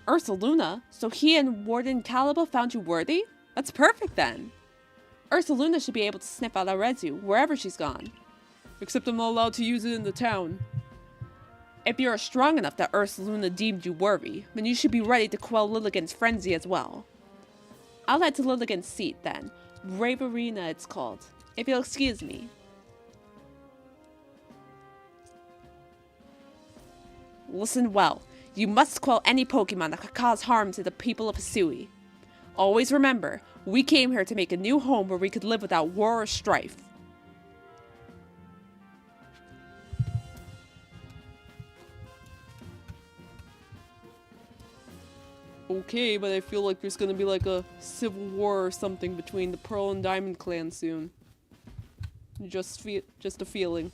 Ursaluna? So he and Warden Caliba found you worthy? That's perfect then. Ursaluna should be able to sniff out Arezzi wherever she's gone. Except I'm not allowed to use it in the town. If you're strong enough that Ursaluna deemed you worthy, then you should be ready to quell Lilligant's frenzy as well. I'll head to Lilligant's seat then. Raverina it's called. If you'll excuse me. Listen well. You must quell any Pokemon that could cause harm to the people of Hisui. Always remember, we came here to make a new home where we could live without war or strife. Okay, but I feel like there's gonna be like a civil war or something between the Pearl and Diamond Clan soon. Just a feeling.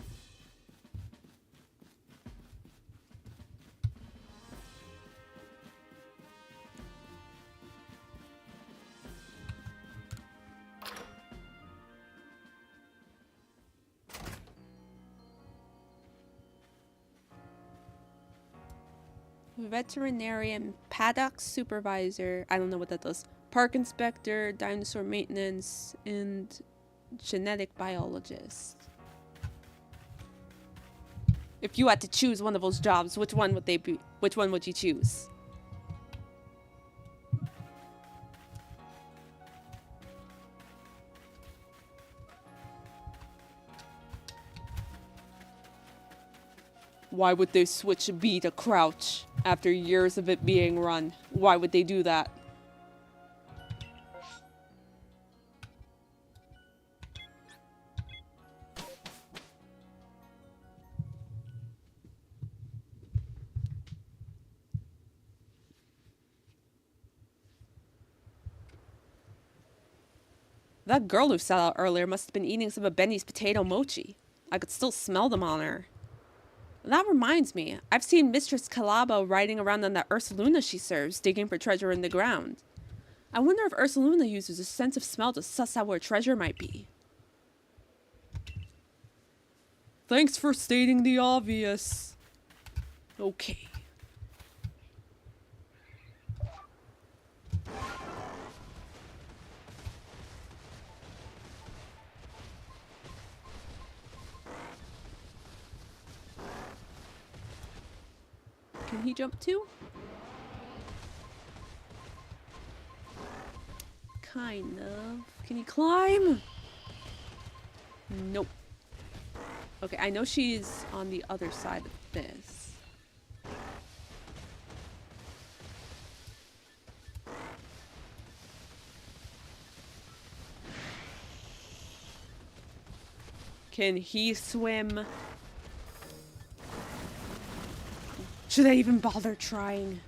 Veterinarian, paddock supervisor, I don't know what that does, park inspector, dinosaur maintenance, and genetic biologist. If you had to choose one of those jobs, which one would they be? Which one would you choose? Why would they switch B to crouch after years of it being run? Why would they do that? That girl who sat out earlier must have been eating some of Benny's potato mochi. I could still smell them on her. That reminds me, I've seen Mistress Calaba riding around on that Ursaluna she serves, digging for treasure in the ground. I wonder if Ursaluna uses a sense of smell to suss out where treasure might be. Thanks for stating the obvious. Okay. Can he jump too? Kind of. Can he climb? Nope. Okay, I know she's on the other side of this. Can he swim? Should I even bother trying?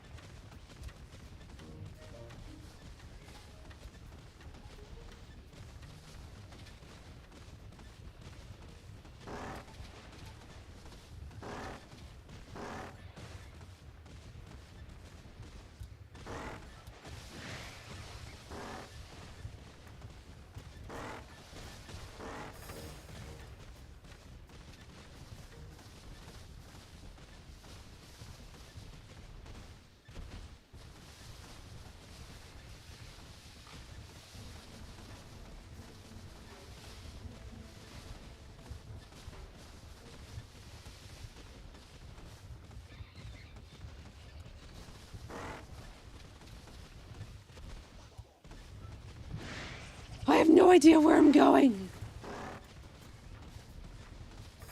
no idea where I'm going.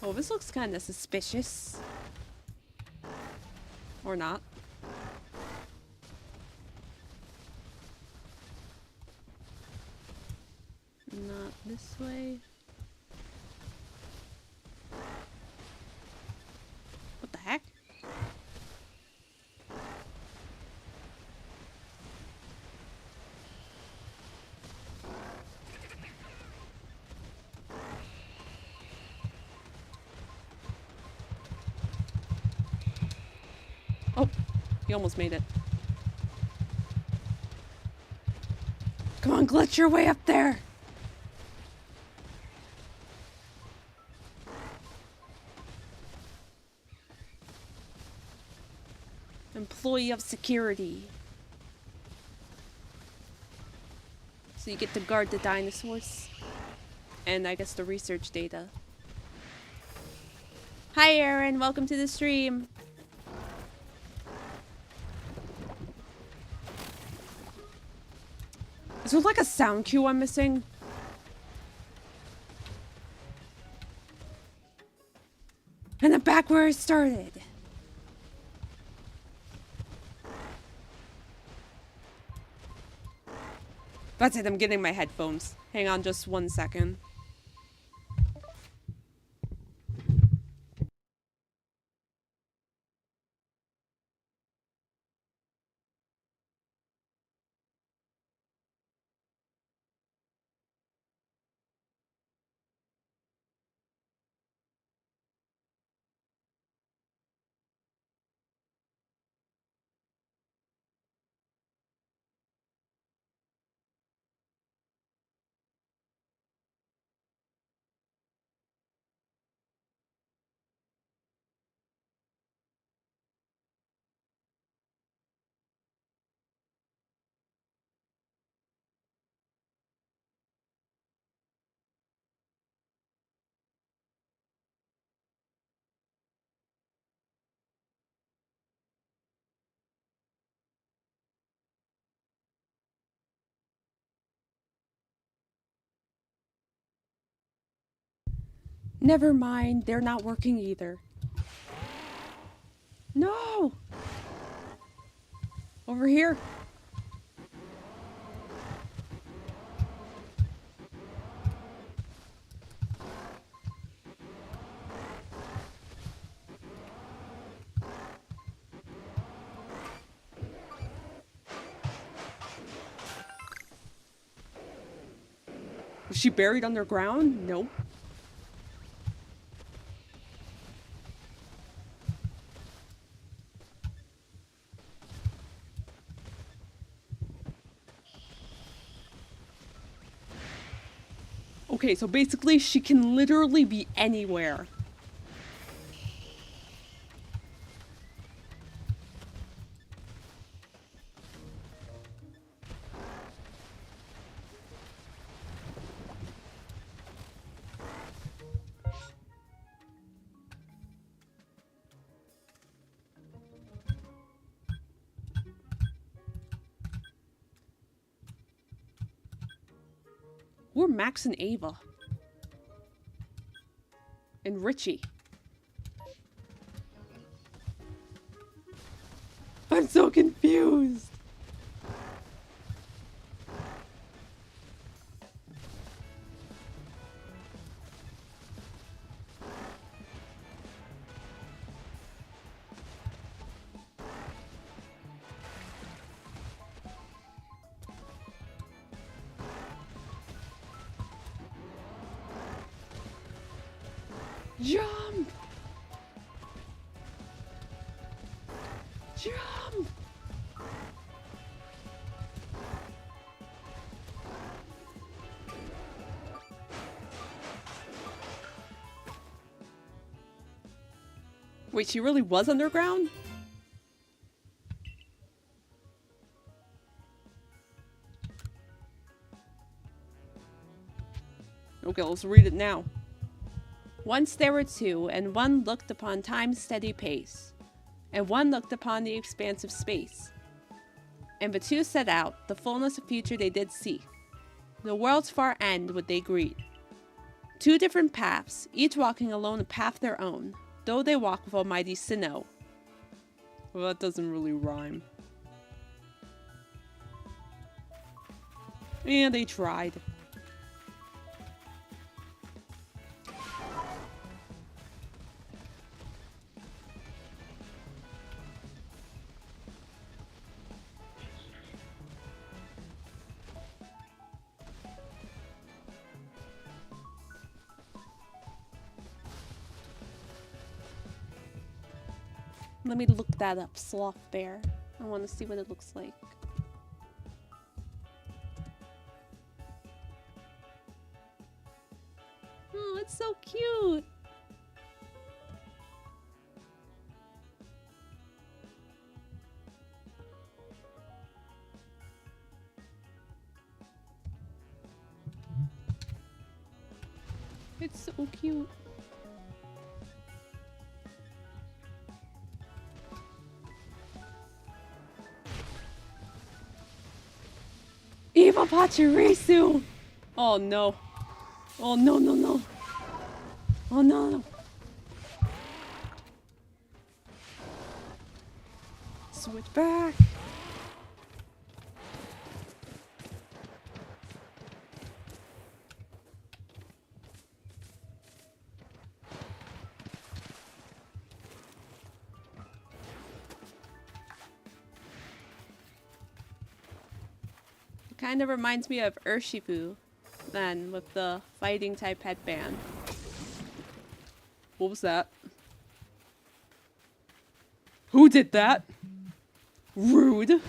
Oh, this looks kind of suspicious. Or not. Not this way. What the heck? Oh, he almost made it. Come on, glitch your way up there. Employee of security. So you get to guard the dinosaurs. And I guess the research data. Hi Aaron, welcome to the stream. Is there like a sound cue I'm missing? And I'm back where I started. That's it, I'm getting my headphones. Hang on just 1 second. Never mind, they're not working either. No! Over here. Was she buried underground? Nope. Okay, so basically she can literally be anywhere. Who are Max and Ava? And Richie. I'm so confused. Jump! Jump! Wait, she really was underground? Okay, let's read it now. Once there were two, and one looked upon time's steady pace, and one looked upon the expanse of space. And the two set out, the fullness of future they did see. The world's far end would they greet. Two different paths, each walking alone a path their own, though they walk with almighty Sinnoh. Well, that doesn't really rhyme. Yeah, they tried. Let me look that up, sloth bear. I want to see what it looks like. Oh, it's so cute. It's so cute. Evil Pachirisu! Oh no. Oh no, no, no. Oh no, no. Switch back. Kind of reminds me of Urshifu, then, with the fighting type headband. What was that? Who did that? Rude.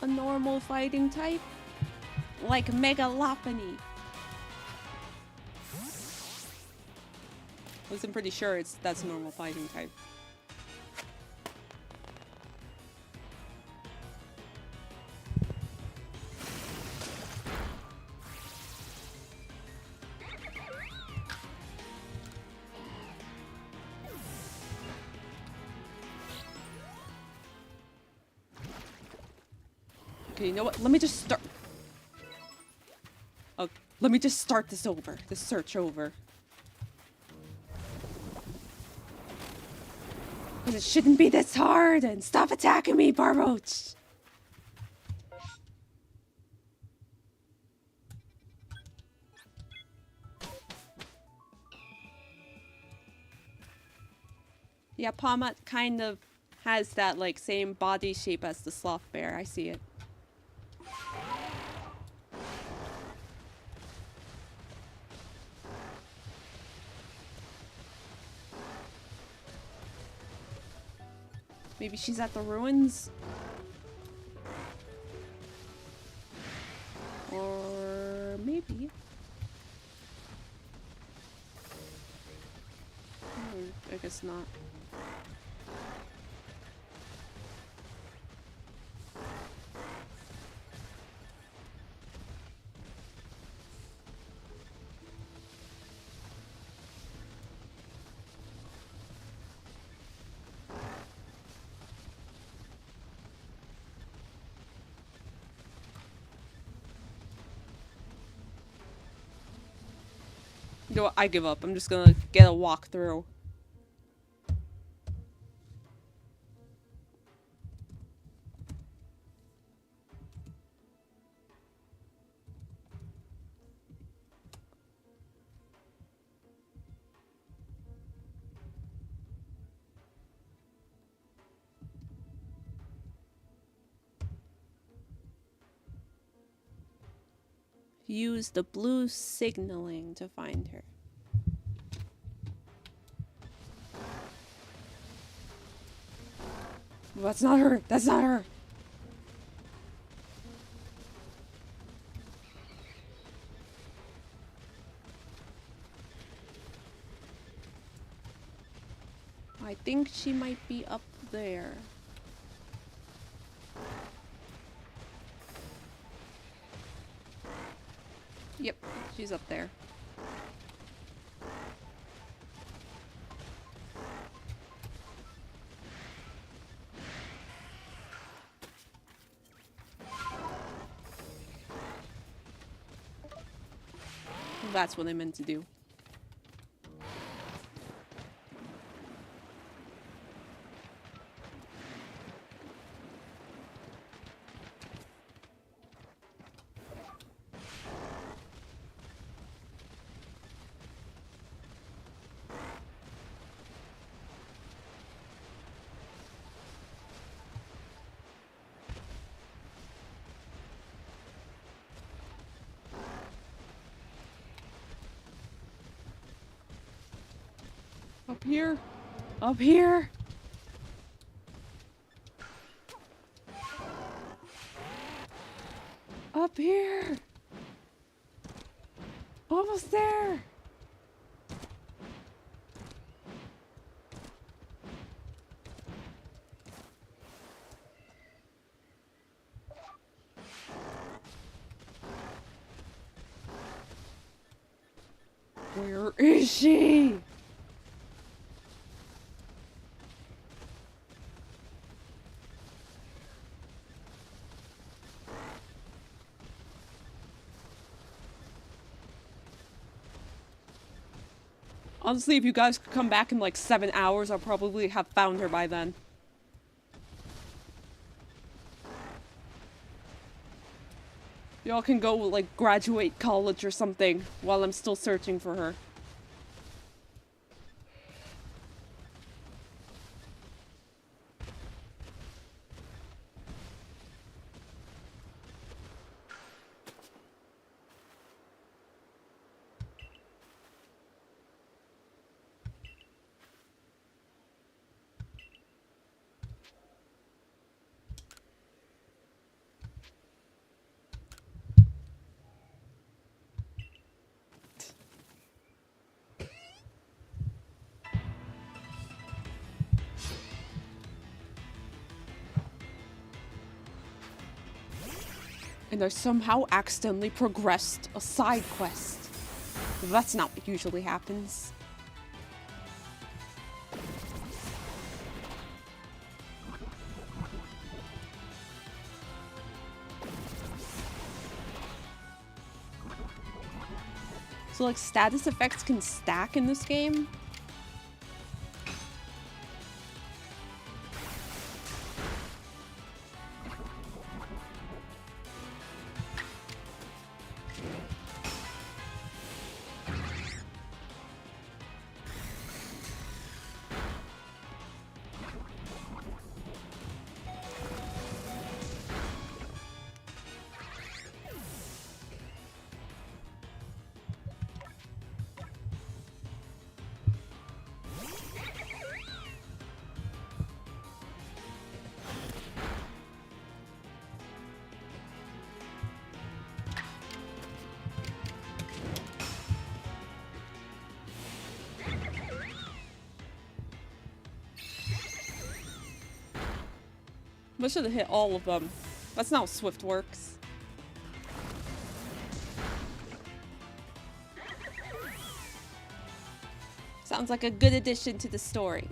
A normal fighting type? Like Megalophony. I'm pretty sure that's a normal fighting type. Okay, you know what? Let me just start. Oh, let me just start this over. This search over. But it shouldn't be this hard. And stop attacking me, Barboach. Yeah, Palmat kind of has that like same body shape as the sloth bear. I see it. Maybe she's at the ruins? Or maybe. I guess not. You know what? I give up. I'm just gonna get a walkthrough. Use the blue signaling to find her. That's not her. That's not her. I think she might be up there. Yep, she's up there. That's what I meant to do. Up here. Up here. Up here. Almost there. Where is she? Honestly, if you guys could come back in like 7 hours, I'll probably have found her by then. Y'all can go, like, graduate college or something while I'm still searching for her. And I somehow accidentally progressed a side quest. That's not what usually happens. So like status effects can stack in this game? I should have hit all of them. That's not how Swift works. Sounds like a good addition to the story.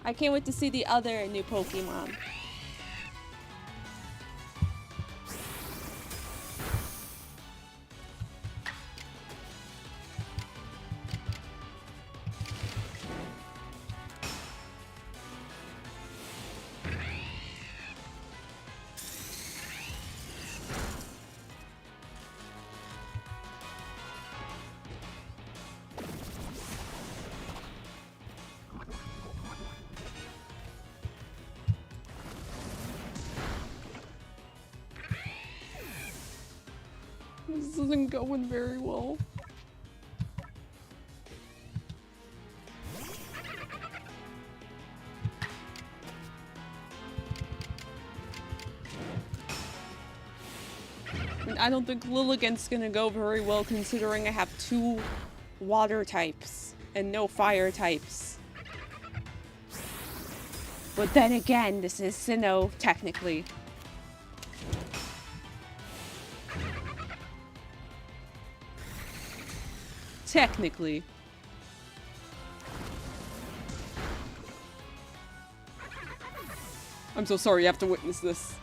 I can't wait to see the other new Pokemon. isn't going very well. And I don't think Lilligant's gonna go very well considering I have 2 water types and no fire types. But then again, this is Sinnoh, technically. Technically. I'm so sorry you have to witness this.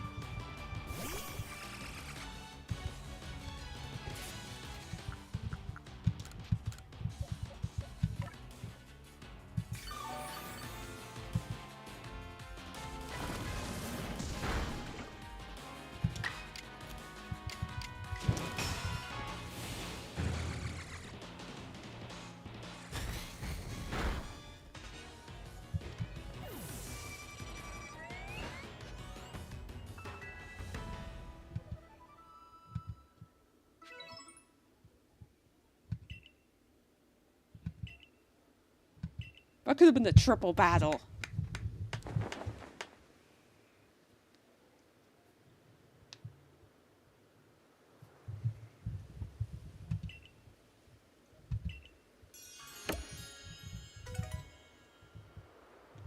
That could have been the triple battle.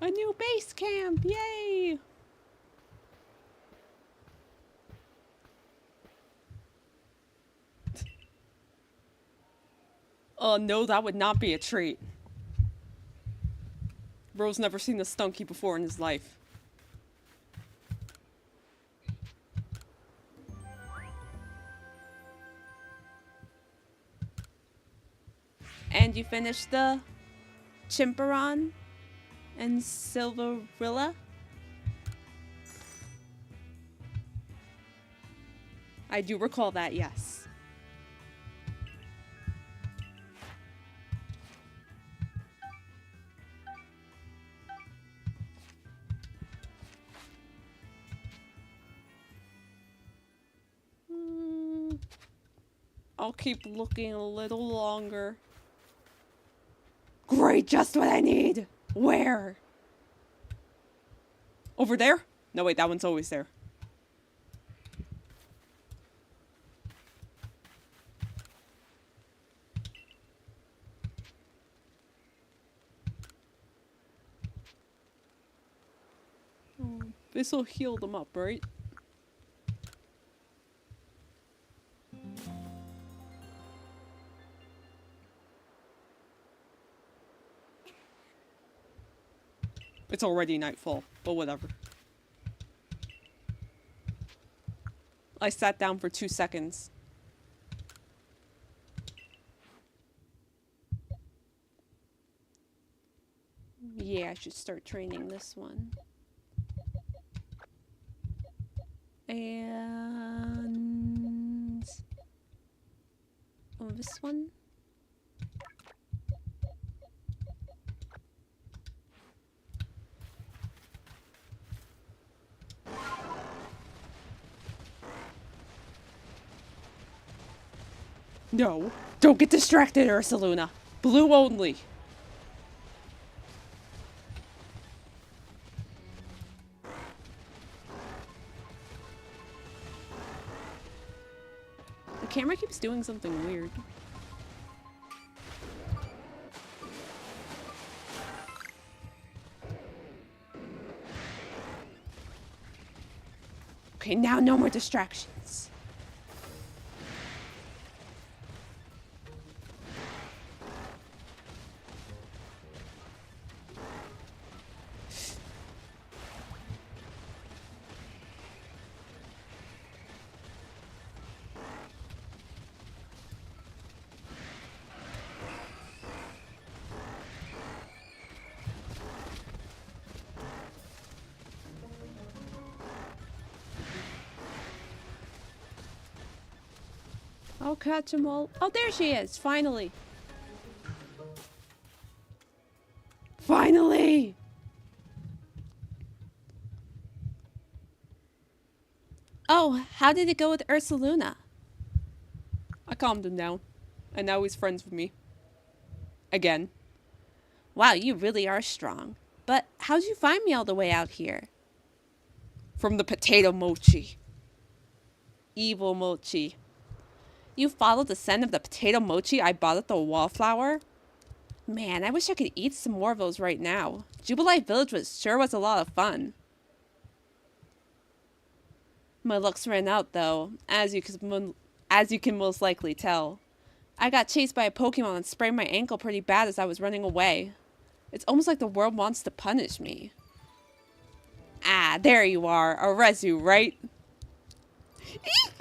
A new base camp! Yay! Oh no, that would not be a treat. Bro's never seen a Stunky before in his life. And you finished the Chimperon and Silverilla? I do recall that, yes. I'll keep looking a little longer. Great, just what I need! Where? Over there? No, wait, that one's always there. Oh, this'll heal them up, right? It's already nightfall, but whatever. I sat down for 2 seconds. Yeah, I should start training this one. And... oh, this one? No. Don't get distracted, Ursaluna. Blue only. The camera keeps doing something weird. Okay, now no more distractions. I'll catch them all. Oh, there she is! Finally! Finally! Oh, how did it go with Ursaluna? calmed him down. And now he's friends with me. Again. Wow, you really are strong. But how'd you find me all the way out here? From the potato mochi. Evil mochi. You followed the scent of the potato mochi I bought at the Wallflower? Man, I wish I could eat some more of those right now. Jubilife Village sure was a lot of fun. My luck's ran out, though, as you can most likely tell. I got chased by a Pokemon and sprained my ankle pretty bad as I was running away. It's almost like the world wants to punish me. Ah, there you are, Arceus, right? Eek!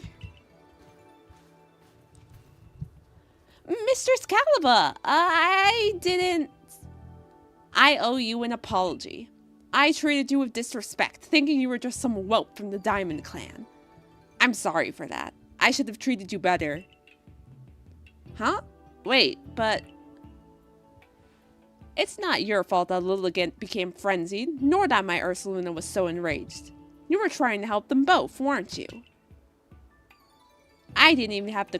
Mr. Excalibur, I owe you an apology. I treated you with disrespect, thinking you were just some whelp from the Diamond Clan. I'm sorry for that. I should have treated you better. Huh? Wait, but... It's not your fault that Lilligant became frenzied, nor that my Ursaluna was so enraged. You were trying to help them both, weren't you? I didn't even have the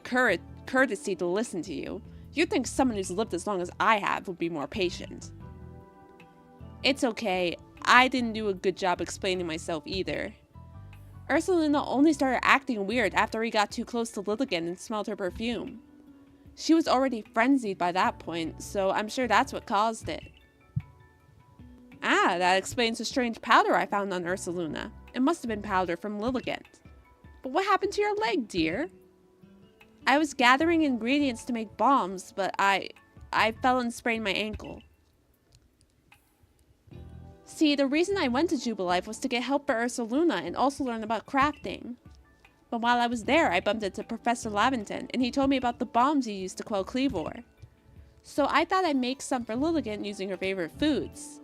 courtesy to listen to you. You'd think someone who's lived as long as I have would be more patient. It's okay. I didn't do a good job explaining myself either. Ursaluna only started acting weird after he got too close to Lilligant and smelled her perfume. She was already frenzied by that point, so I'm sure that's what caused it. Ah, that explains the strange powder I found on Ursaluna. It must have been powder from Lilligant. But what happened to your leg, dear? I was gathering ingredients to make bombs, but I fell and sprained my ankle. See, the reason I went to Jubilife was to get help for Ursaluna and also learn about crafting. But while I was there, I bumped into Professor Laventon, and he told me about the bombs he used to quell Cleavor. So I thought I'd make some for Lilligant using her favorite foods.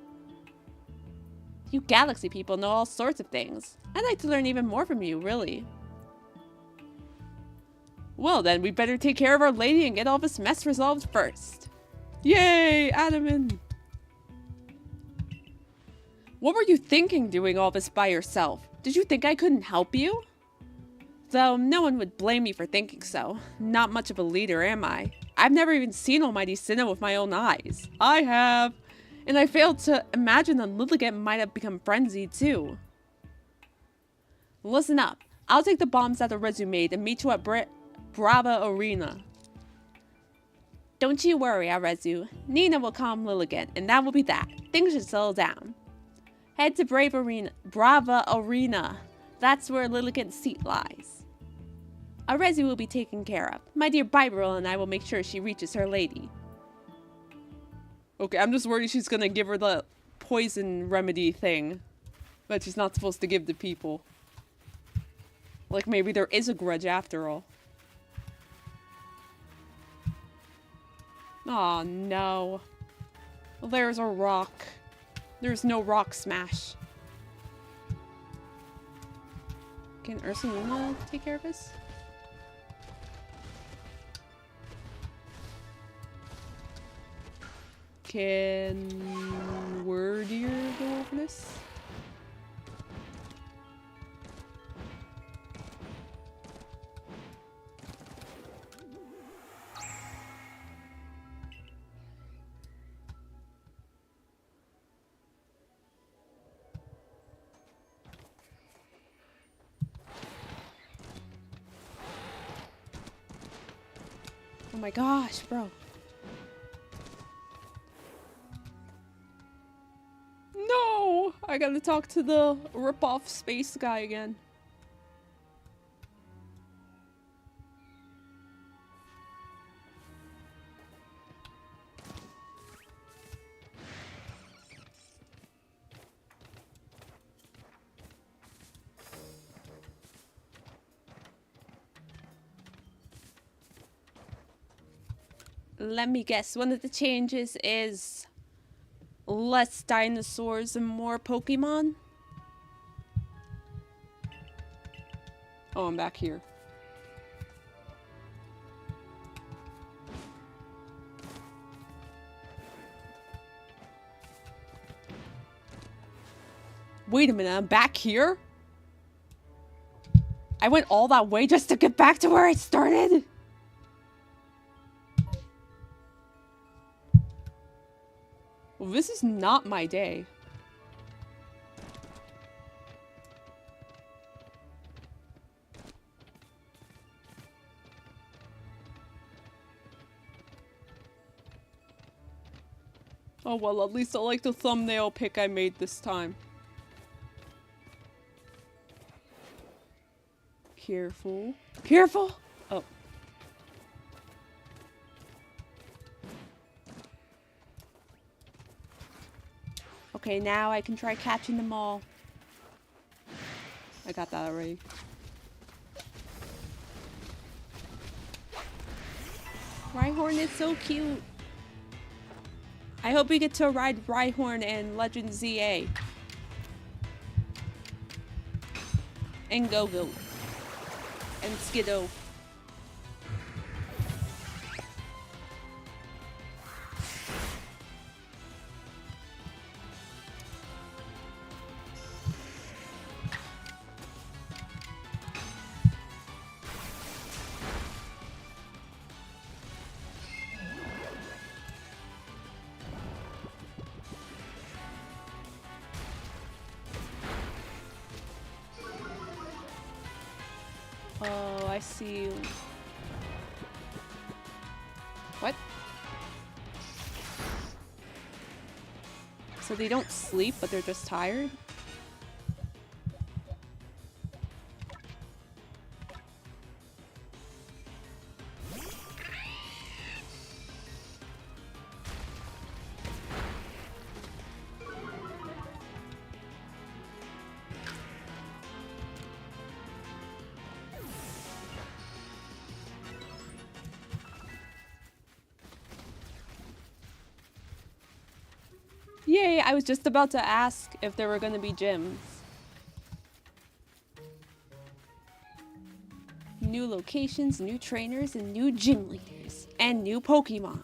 You Galaxy people know all sorts of things. I'd like to learn even more from you, really. Well then, we better take care of our lady and get all this mess resolved first. Yay, Adaman! What were you thinking doing all this by yourself? Did you think I couldn't help you? Though no one would blame me for thinking so. Not much of a leader, am I? I've never even seen Almighty Sinnoh with my own eyes. I have. And I failed to imagine that Lilligant might have become frenzied too. Listen up. I'll take the bombs that Arceus made and meet you at Brava Arena. Don't you worry, Arceus. Nina will calm Lilligant, and that will be that. Things should settle down. Head to Brava Arena. That's where Lilligant's seat lies. Arceus will be taken care of. My dear Bibarel and I will make sure she reaches her lady. Okay, I'm just worried she's gonna give her the poison remedy thing that she's not supposed to give to people. Like maybe there is a grudge after all. Aw, no. Well, there's a rock. There's no rock smash. Can Ursaluna take care of this? Can Wordier go over this? Oh my gosh, bro. No! I gotta talk to the rip-off space guy again. Let me guess, one of the changes is less dinosaurs and more Pokemon? Oh, I'm back here. Wait a minute, I'm back here? I went all that way just to get back to where I started? Well, this is not my day. Oh well, at least I like the thumbnail pic I made this time. Careful. Careful! Oh. Okay, now I can try catching them all. I got that already. Rhyhorn is so cute. I hope we get to ride Rhyhorn in Legend ZA. And Go-Go. And Skiddo. Oh, I see you. What? So they don't sleep, but they're just tired? Yay, I was just about to ask if there were going to be gyms. New locations, new trainers, and new gym leaders. And new Pokemon.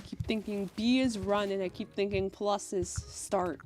Keep thinking B is run, and I keep thinking plus is start.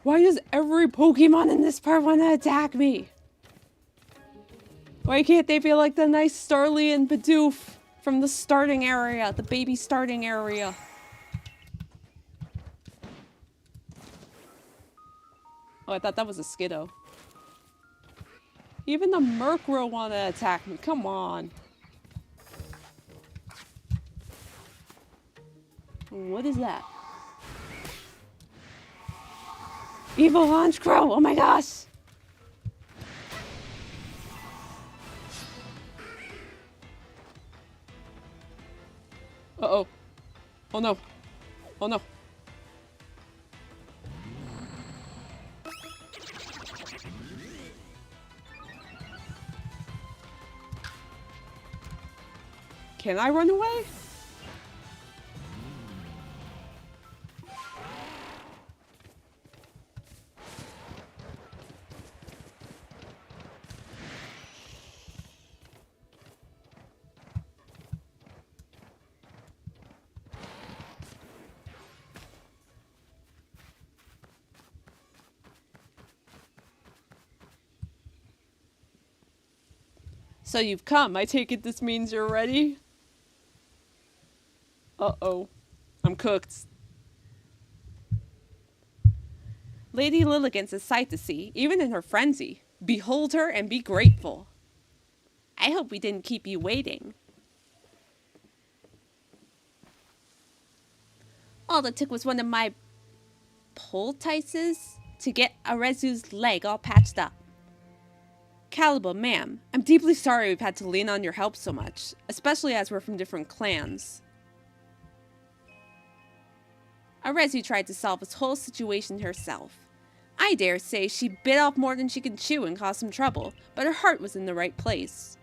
Why does every Pokemon in this part want to attack me? Why can't they be like the nice Starly and Bidoof from the starting area, the baby starting area? Oh, I thought that was a Skiddo. Even the Murkrow want to attack me. Come on. What is that? Evil Launch Crow! Oh my gosh! Uh-oh. Oh no. Oh no. Can I run away? So you've come. I take it this means you're ready? Uh-oh. I'm cooked. Lady Lilligant's a sight to see, even in her frenzy. Behold her and be grateful. I hope we didn't keep you waiting. All it took was one of my poultices to get Arceus' leg all patched up. Caliber, ma'am, I'm deeply sorry we've had to lean on your help so much, especially as we're from different clans. Arceus tried to solve this whole situation herself. I dare say she bit off more than she could chew and caused some trouble, but her heart was in the right place.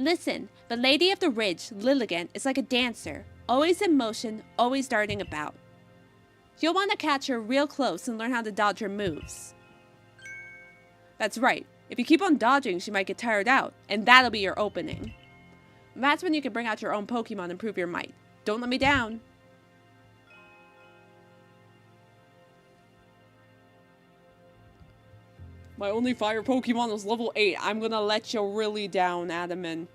Listen, the Lady of the Ridge, Lilligant, is like a dancer, always in motion, always darting about. You'll want to catch her real close and learn how to dodge her moves. That's right. If you keep on dodging, she might get tired out, and that'll be your opening. That's when you can bring out your own Pokemon and prove your might. Don't let me down. My only fire Pokemon was level 8. I'm gonna let you really down, Adaman.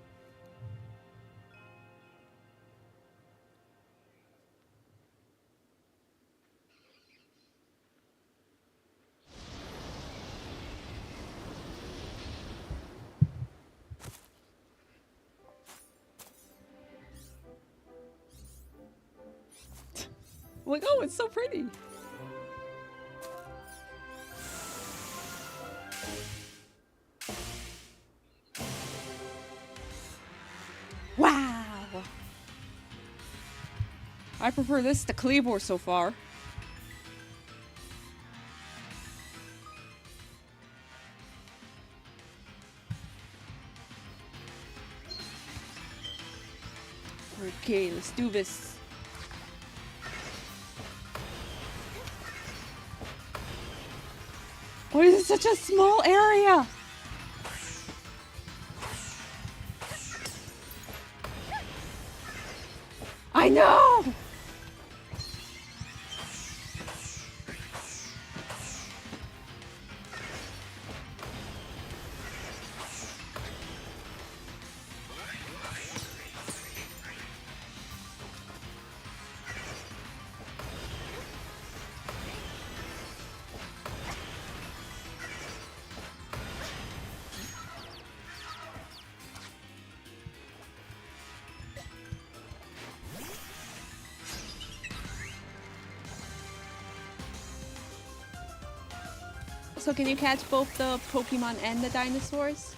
Like, oh, it's so pretty. Wow. I prefer this to Kleavor so far. Okay, let's do this. Why is it such a small area? I know! So can you catch both the Pokemon and the dinosaurs?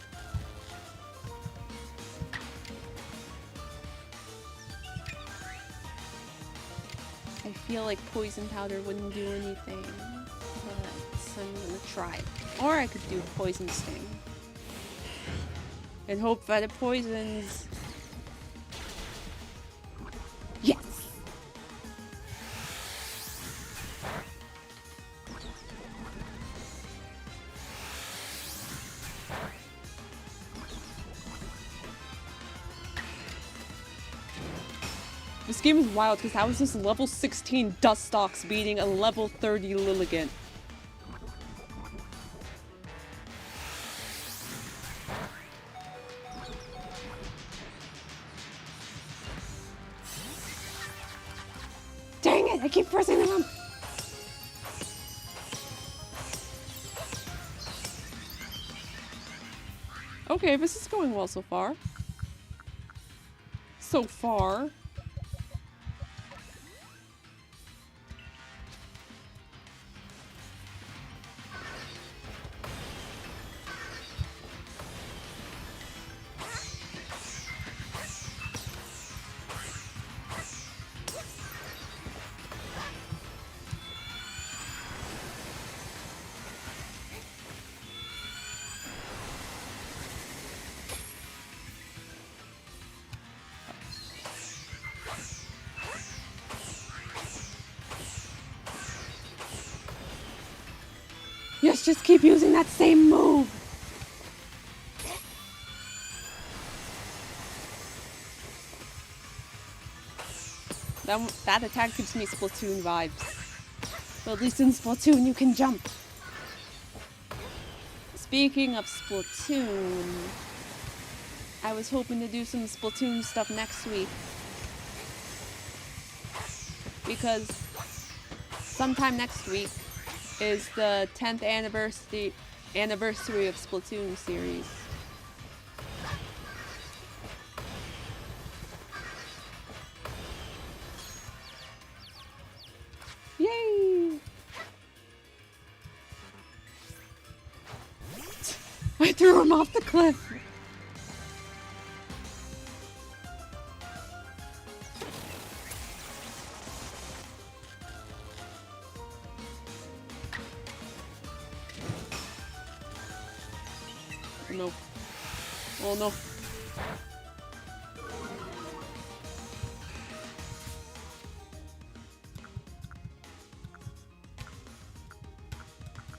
I feel like poison powder wouldn't do anything, but I'm gonna try it. Or I could do poison sting and hope that it poisons. Yes! This game is wild because how is this level 16 Dustox beating a level 30 Lilligant? Dang it, I keep pressing them! Okay, this is going well so far. So far. Yes, just keep using that same move. That attack gives me Splatoon vibes. But at least in Splatoon you can jump. Speaking of Splatoon, I was hoping to do some Splatoon stuff next week. Because sometime next week is the 10th anniversary of Splatoon series. Yay! I threw him off the cliff. No. Oh no.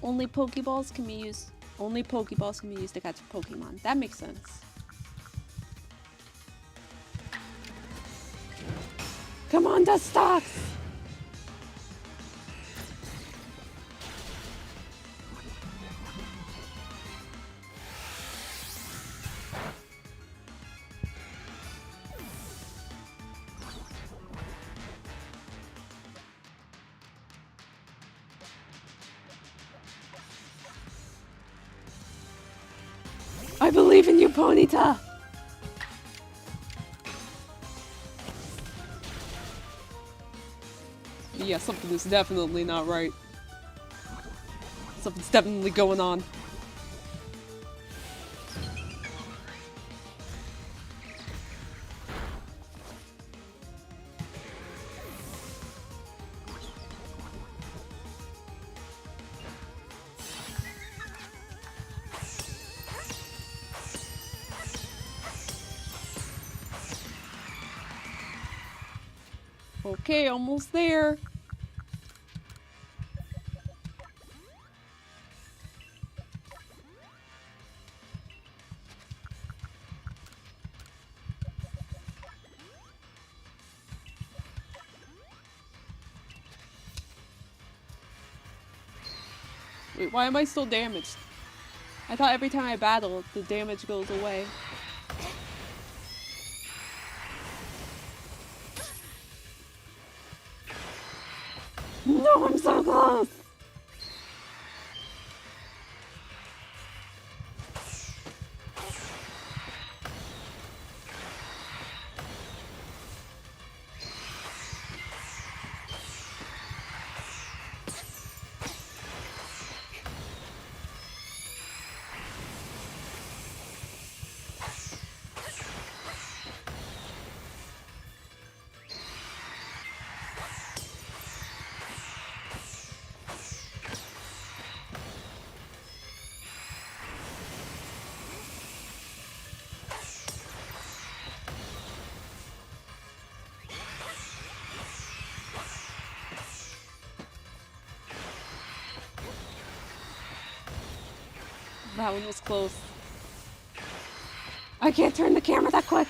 Only Pokeballs can be used. Only Pokeballs can be used to catch Pokemon. That makes sense. Come on, Dustox! I believe in you, Ponyta! Yeah, something is definitely not right. Something's definitely going on. Okay, almost there. Wait, why am I still damaged? I thought every time I battle, the damage goes away. No, I'm so close! That one was close. I can't turn the camera that quick.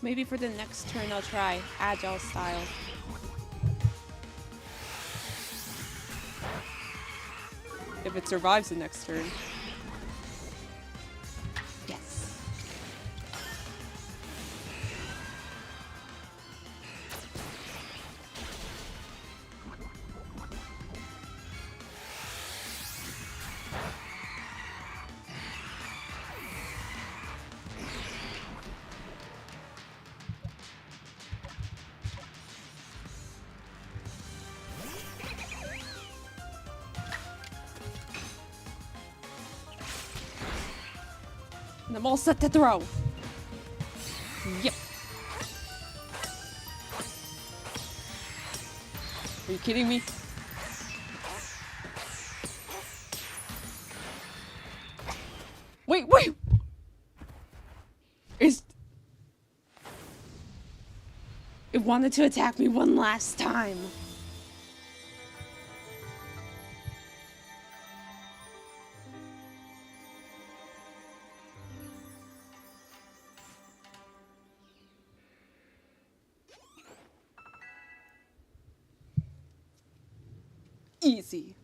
Maybe for the next turn I'll try Agile style. If it survives the next turn. Yes. And I'm all set to throw. Yep. Are you kidding me? Wait! It wanted to attack me one last time. Easy.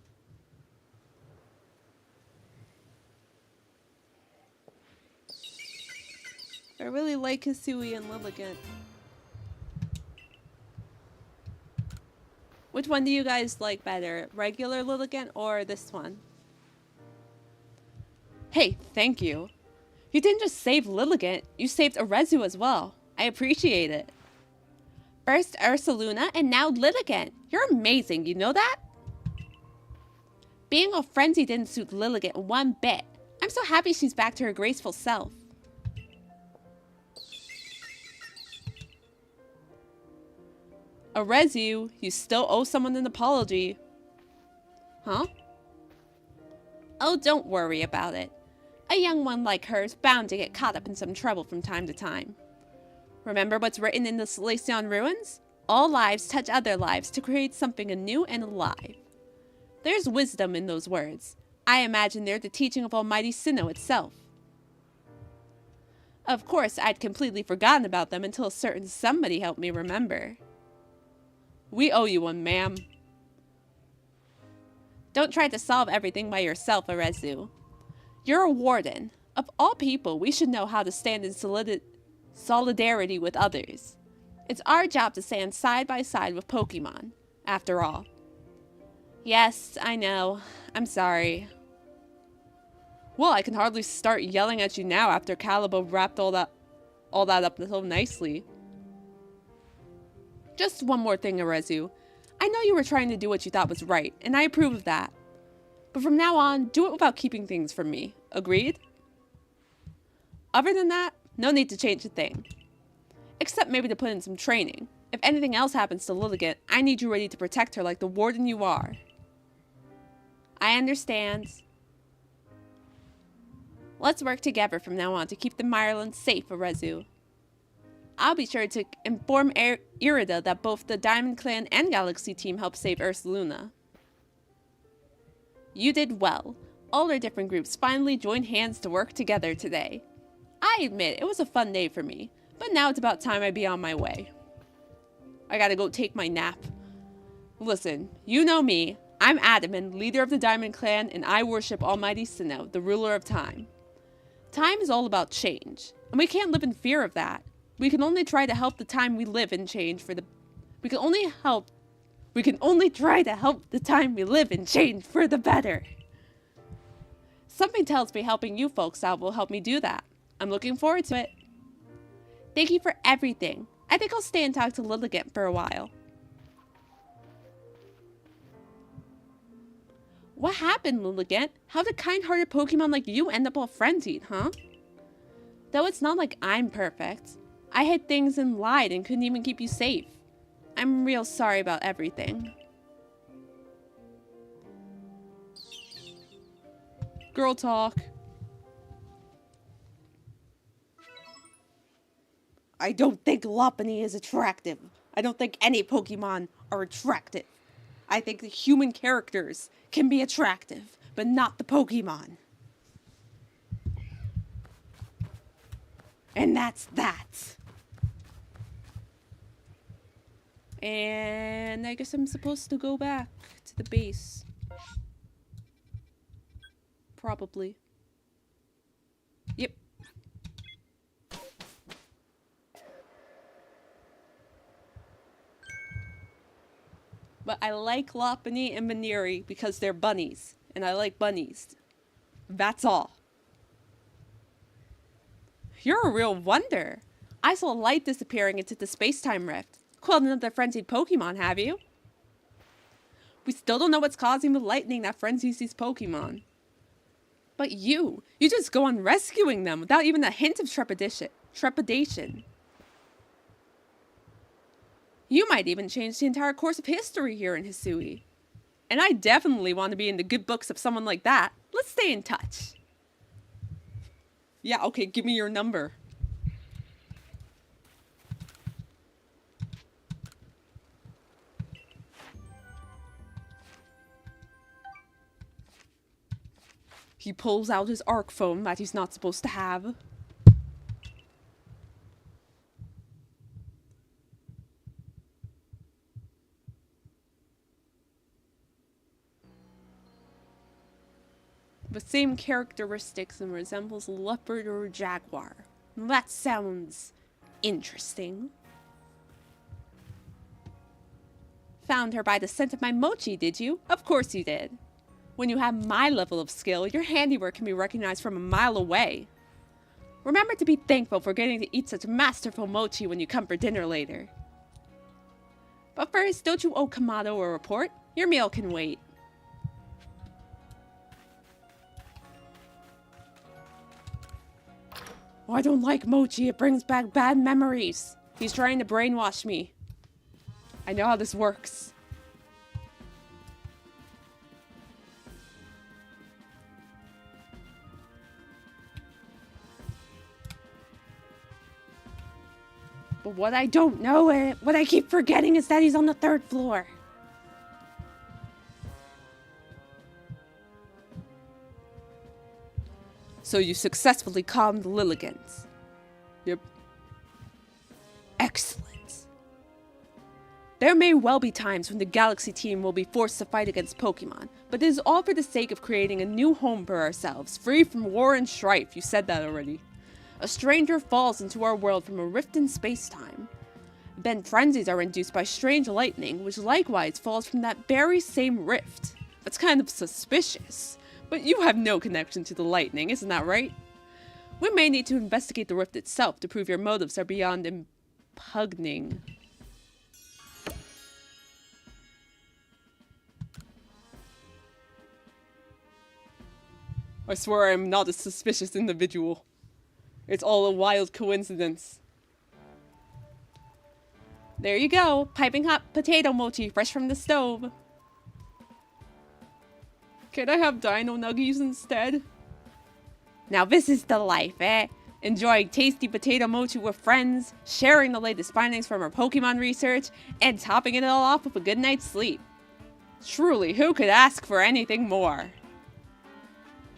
I really like Hisui and Lilligant. Which one do you guys like better? Regular Lilligant or this one? Hey, thank you. You didn't just save Lilligant, you saved Arezu as well. I appreciate it. First Ursaluna and now Lilligant. You're amazing, you know that? Being all frenzy didn't suit Lilligant one bit. I'm so happy she's back to her graceful self. Arceus, you still owe someone an apology. Huh? Oh, don't worry about it. A young one like her is bound to get caught up in some trouble from time to time. Remember what's written in the Celestion ruins? All lives touch other lives to create something anew and alive. There's wisdom in those words. I imagine they're the teaching of Almighty Sinnoh itself. Of course, I'd completely forgotten about them until a certain somebody helped me remember. We owe you one, ma'am. Don't try to solve everything by yourself, Arceus. You're a warden. Of all people, we should know how to stand in solidarity with others. It's our job to stand side by side with Pokemon, after all. Yes, I know. I'm sorry. Well, I can hardly start yelling at you now after Calibo wrapped all that up so nicely. Just one more thing, Arceus. I know you were trying to do what you thought was right, and I approve of that. But from now on, do it without keeping things from me. Agreed? Other than that, no need to change a thing. Except maybe to put in some training. If anything else happens to Lilligant, I need you ready to protect her like the warden you are. I understand. Let's work together from now on to keep the Mirelands safe, Arceus. I'll be sure to inform Irida that both the Diamond Clan and Galaxy team helped save Ursaluna. You did well. All our different groups finally joined hands to work together today. I admit, it was a fun day for me, but now it's about time I be on my way. I gotta go take my nap. Listen, you know me. I'm Adaman, leader of the Diamond Clan, and I worship Almighty Sinnoh, the ruler of time. Time is all about change, and we can't live in fear of that. We can only try to help the time we live in change for the... We can only try to help the time we live and change for the better. Something tells me helping you folks out will help me do that. I'm looking forward to it. Thank you for everything. I think I'll stay and talk to Lilligant for a while. What happened, Lilligant? How did kind-hearted Pokemon like you end up all frenzied, huh? Though it's not like I'm perfect. I hid things and lied and couldn't even keep you safe. I'm real sorry about everything. Girl talk. I don't think Lopunny is attractive. I don't think any Pokemon are attractive. I think the human characters can be attractive, but not the Pokemon. And that's that. And I guess I'm supposed to go back to the base. Probably. Yep. But I like Lopunny and Maniri because they're bunnies. And I like bunnies. That's all. You're a real wonder. I saw light disappearing into the space-time rift. Quelled another frenzied Pokemon, have you? We still don't know what's causing the lightning that frenzies these Pokemon. But you just go on rescuing them without even a hint of trepidation. You might even change the entire course of history here in Hisui. And I definitely want to be in the good books of someone like that. Let's stay in touch. Yeah, okay, give me your number. He pulls out his arc phone that he's not supposed to have. The same characteristics and resembles a leopard or a jaguar. That sounds interesting. Found her by the scent of my mochi, did you? Of course you did. When you have my level of skill, your handiwork can be recognized from a mile away. Remember to be thankful for getting to eat such masterful mochi when you come for dinner later. But first, don't you owe Kamado a report? Your meal can wait. Oh, I don't like mochi. It brings back bad memories. He's trying to brainwash me. I know how this works. But what I don't know, what I keep forgetting is that he's on the 3rd floor. So you successfully calmed the Lilligans. Yep. Excellent. There may well be times when the Galaxy team will be forced to fight against Pokemon, but it is all for the sake of creating a new home for ourselves, free from war and strife. You said that already. A stranger falls into our world from a rift in space-time. Then frenzies are induced by strange lightning, which likewise falls from that very same rift. That's kind of suspicious. But you have no connection to the lightning, isn't that right? We may need to investigate the rift itself to prove your motives are beyond impugning. I swear I am not a suspicious individual. It's all a wild coincidence. There you go, piping hot potato mochi fresh from the stove. Can I have dino nuggies instead? Now this is the life, eh? Enjoying tasty potato mochi with friends, sharing the latest findings from our Pokemon research, and topping it all off with a good night's sleep. Truly, who could ask for anything more?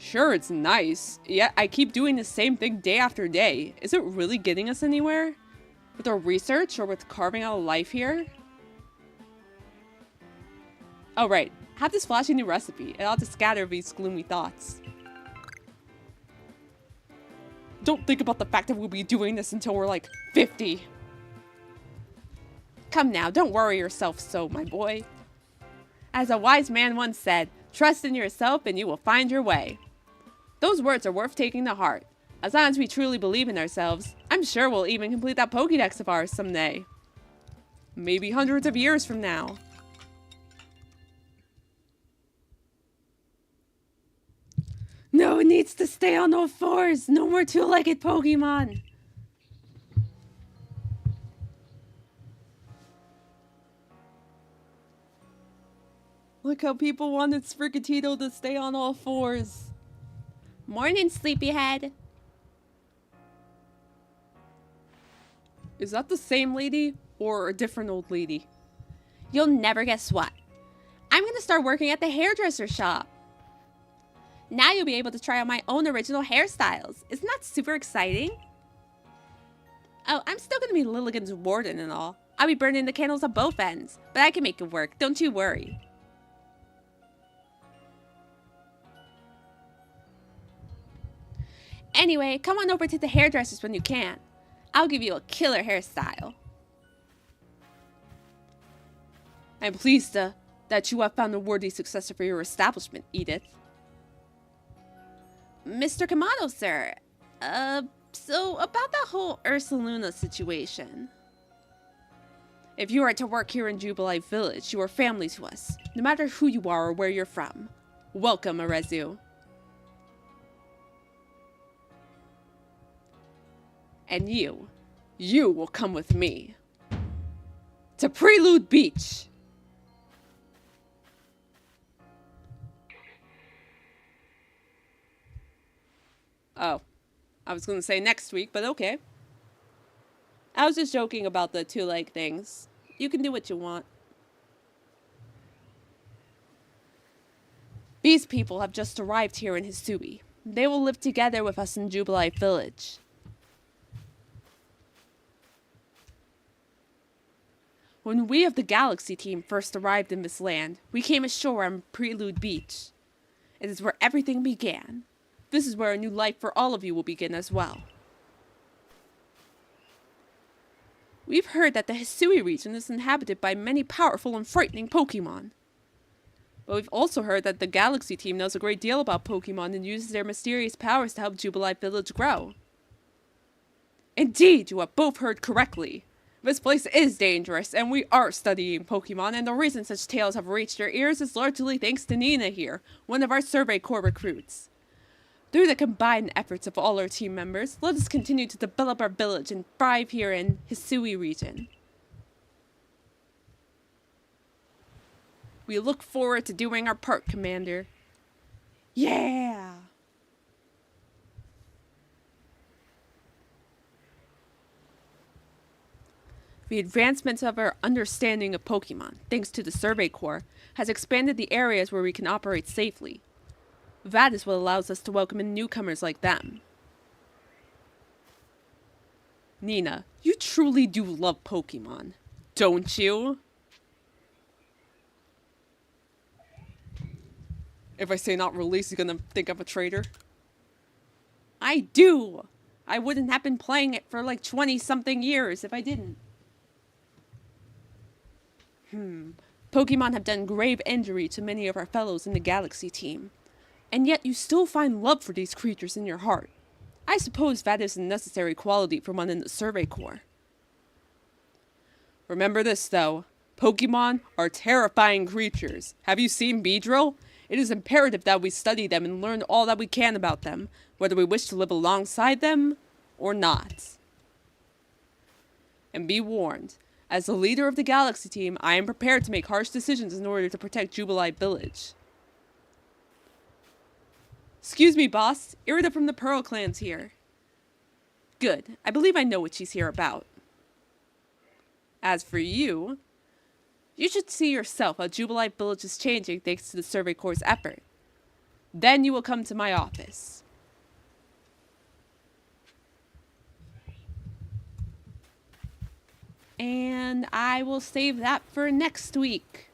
Sure, it's nice, yet I keep doing the same thing day after day. Is it really getting us anywhere? With our research or with carving out a life here? Oh right, have this flashy new recipe. It ought to scatter these gloomy thoughts. Don't think about the fact that we'll be doing this until we're like 50. Come now, don't worry yourself so, my boy. As a wise man once said, trust in yourself and you will find your way. Those words are worth taking to heart. As long as we truly believe in ourselves, I'm sure we'll even complete that Pokédex of ours someday. Maybe hundreds of years from now. No, it needs to stay on all fours. No more two-legged Pokemon. Look how people wanted Sprigatito to stay on all fours. Morning, sleepyhead. Is that the same lady or a different old lady? You'll never guess what. I'm gonna start working at the hairdresser shop. Now you'll be able to try out my own original hairstyles. Isn't that super exciting? Oh, I'm still gonna be Lilligan's warden and all. I'll be burning the candles on both ends, but I can make it work, don't you worry. Anyway, come on over to the hairdressers when you can. I'll give you a killer hairstyle. I'm pleased that you have found a worthy successor for your establishment, Edith. Mr. Kamado, sir. So about that whole Ursaluna situation. If you are to work here in Jubilee Village, you are family to us, no matter who you are or where you're from. Welcome, Arezu. And you will come with me to Prelude Beach. Oh, I was going to say next week, but okay. I was just joking about the two-leg things. You can do what you want. These people have just arrived here in Hisui. They will live together with us in Jubilee Village. When we of the Galaxy team first arrived in this land, we came ashore on Prelude Beach. It is where everything began. This is where a new life for all of you will begin as well. We've heard that the Hisui region is inhabited by many powerful and frightening Pokemon. But we've also heard that the Galaxy team knows a great deal about Pokemon and uses their mysterious powers to help Jubilee Village grow. Indeed, you have both heard correctly. This place is dangerous, and we are studying Pokemon, and the reason such tales have reached your ears is largely thanks to Nina here, one of our Survey Corps recruits. Through the combined efforts of all our team members, let us continue to develop our village and thrive here in Hisui region. We look forward to doing our part, Commander. Yeah! The advancements of our understanding of Pokemon, thanks to the Survey Corps, has expanded the areas where we can operate safely. That is what allows us to welcome in newcomers like them. Nina, you truly do love Pokemon, don't you? If I say not released, you're gonna think I'm a traitor? I do! I wouldn't have been playing it for like 20-something years if I didn't. Pokemon have done grave injury to many of our fellows in the Galaxy team. And yet you still find love for these creatures in your heart. I suppose that is a necessary quality for one in the Survey Corps. Remember this, though. Pokemon are terrifying creatures. Have you seen Beedrill? It is imperative that we study them and learn all that we can about them, whether we wish to live alongside them or not. And be warned. As the leader of the Galaxy team, I am prepared to make harsh decisions in order to protect Jubilee Village. Excuse me, boss. Irida from the Pearl Clan's here. Good. I believe I know what she's here about. As for you, you should see yourself how Jubilee Village is changing thanks to the Survey Corps' effort. Then you will come to my office. And I will save that for next week.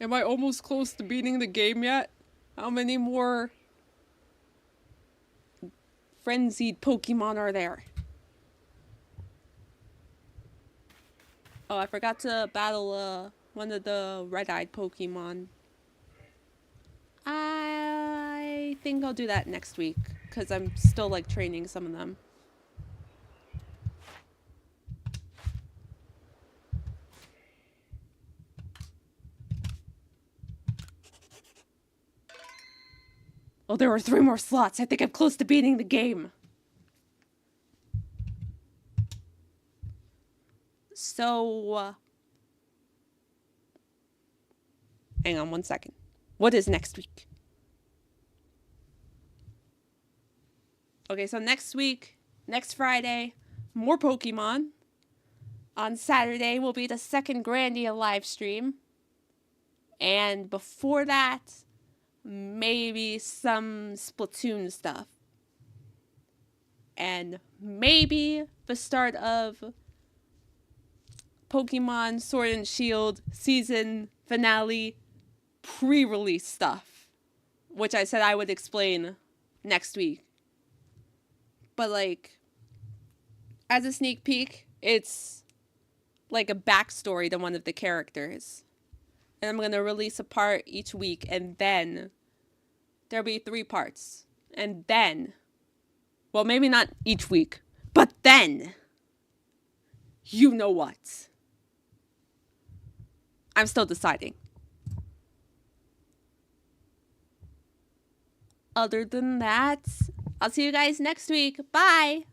Am I almost close to beating the game yet? How many more frenzied Pokemon are there? Oh, I forgot to battle one of the red-eyed Pokemon. I think I'll do that next week, because I'm still like training some of them. Oh, there are 3 more slots. I think I'm close to beating the game. So, hang on 1 second. What is next week? Okay, so next week, next Friday, more Pokemon. On Saturday will be the second Grandia live stream. And before that, maybe some Splatoon stuff. And maybe the start of Pokemon Sword and Shield season finale pre-release stuff, which I said I would explain next week. But like, as a sneak peek, it's like a backstory to one of the characters. And I'm going to release a part each week, and then there'll be 3 parts. And then, well, maybe not each week, but then, you know what? I'm still deciding. Other than that, I'll see you guys next week. Bye!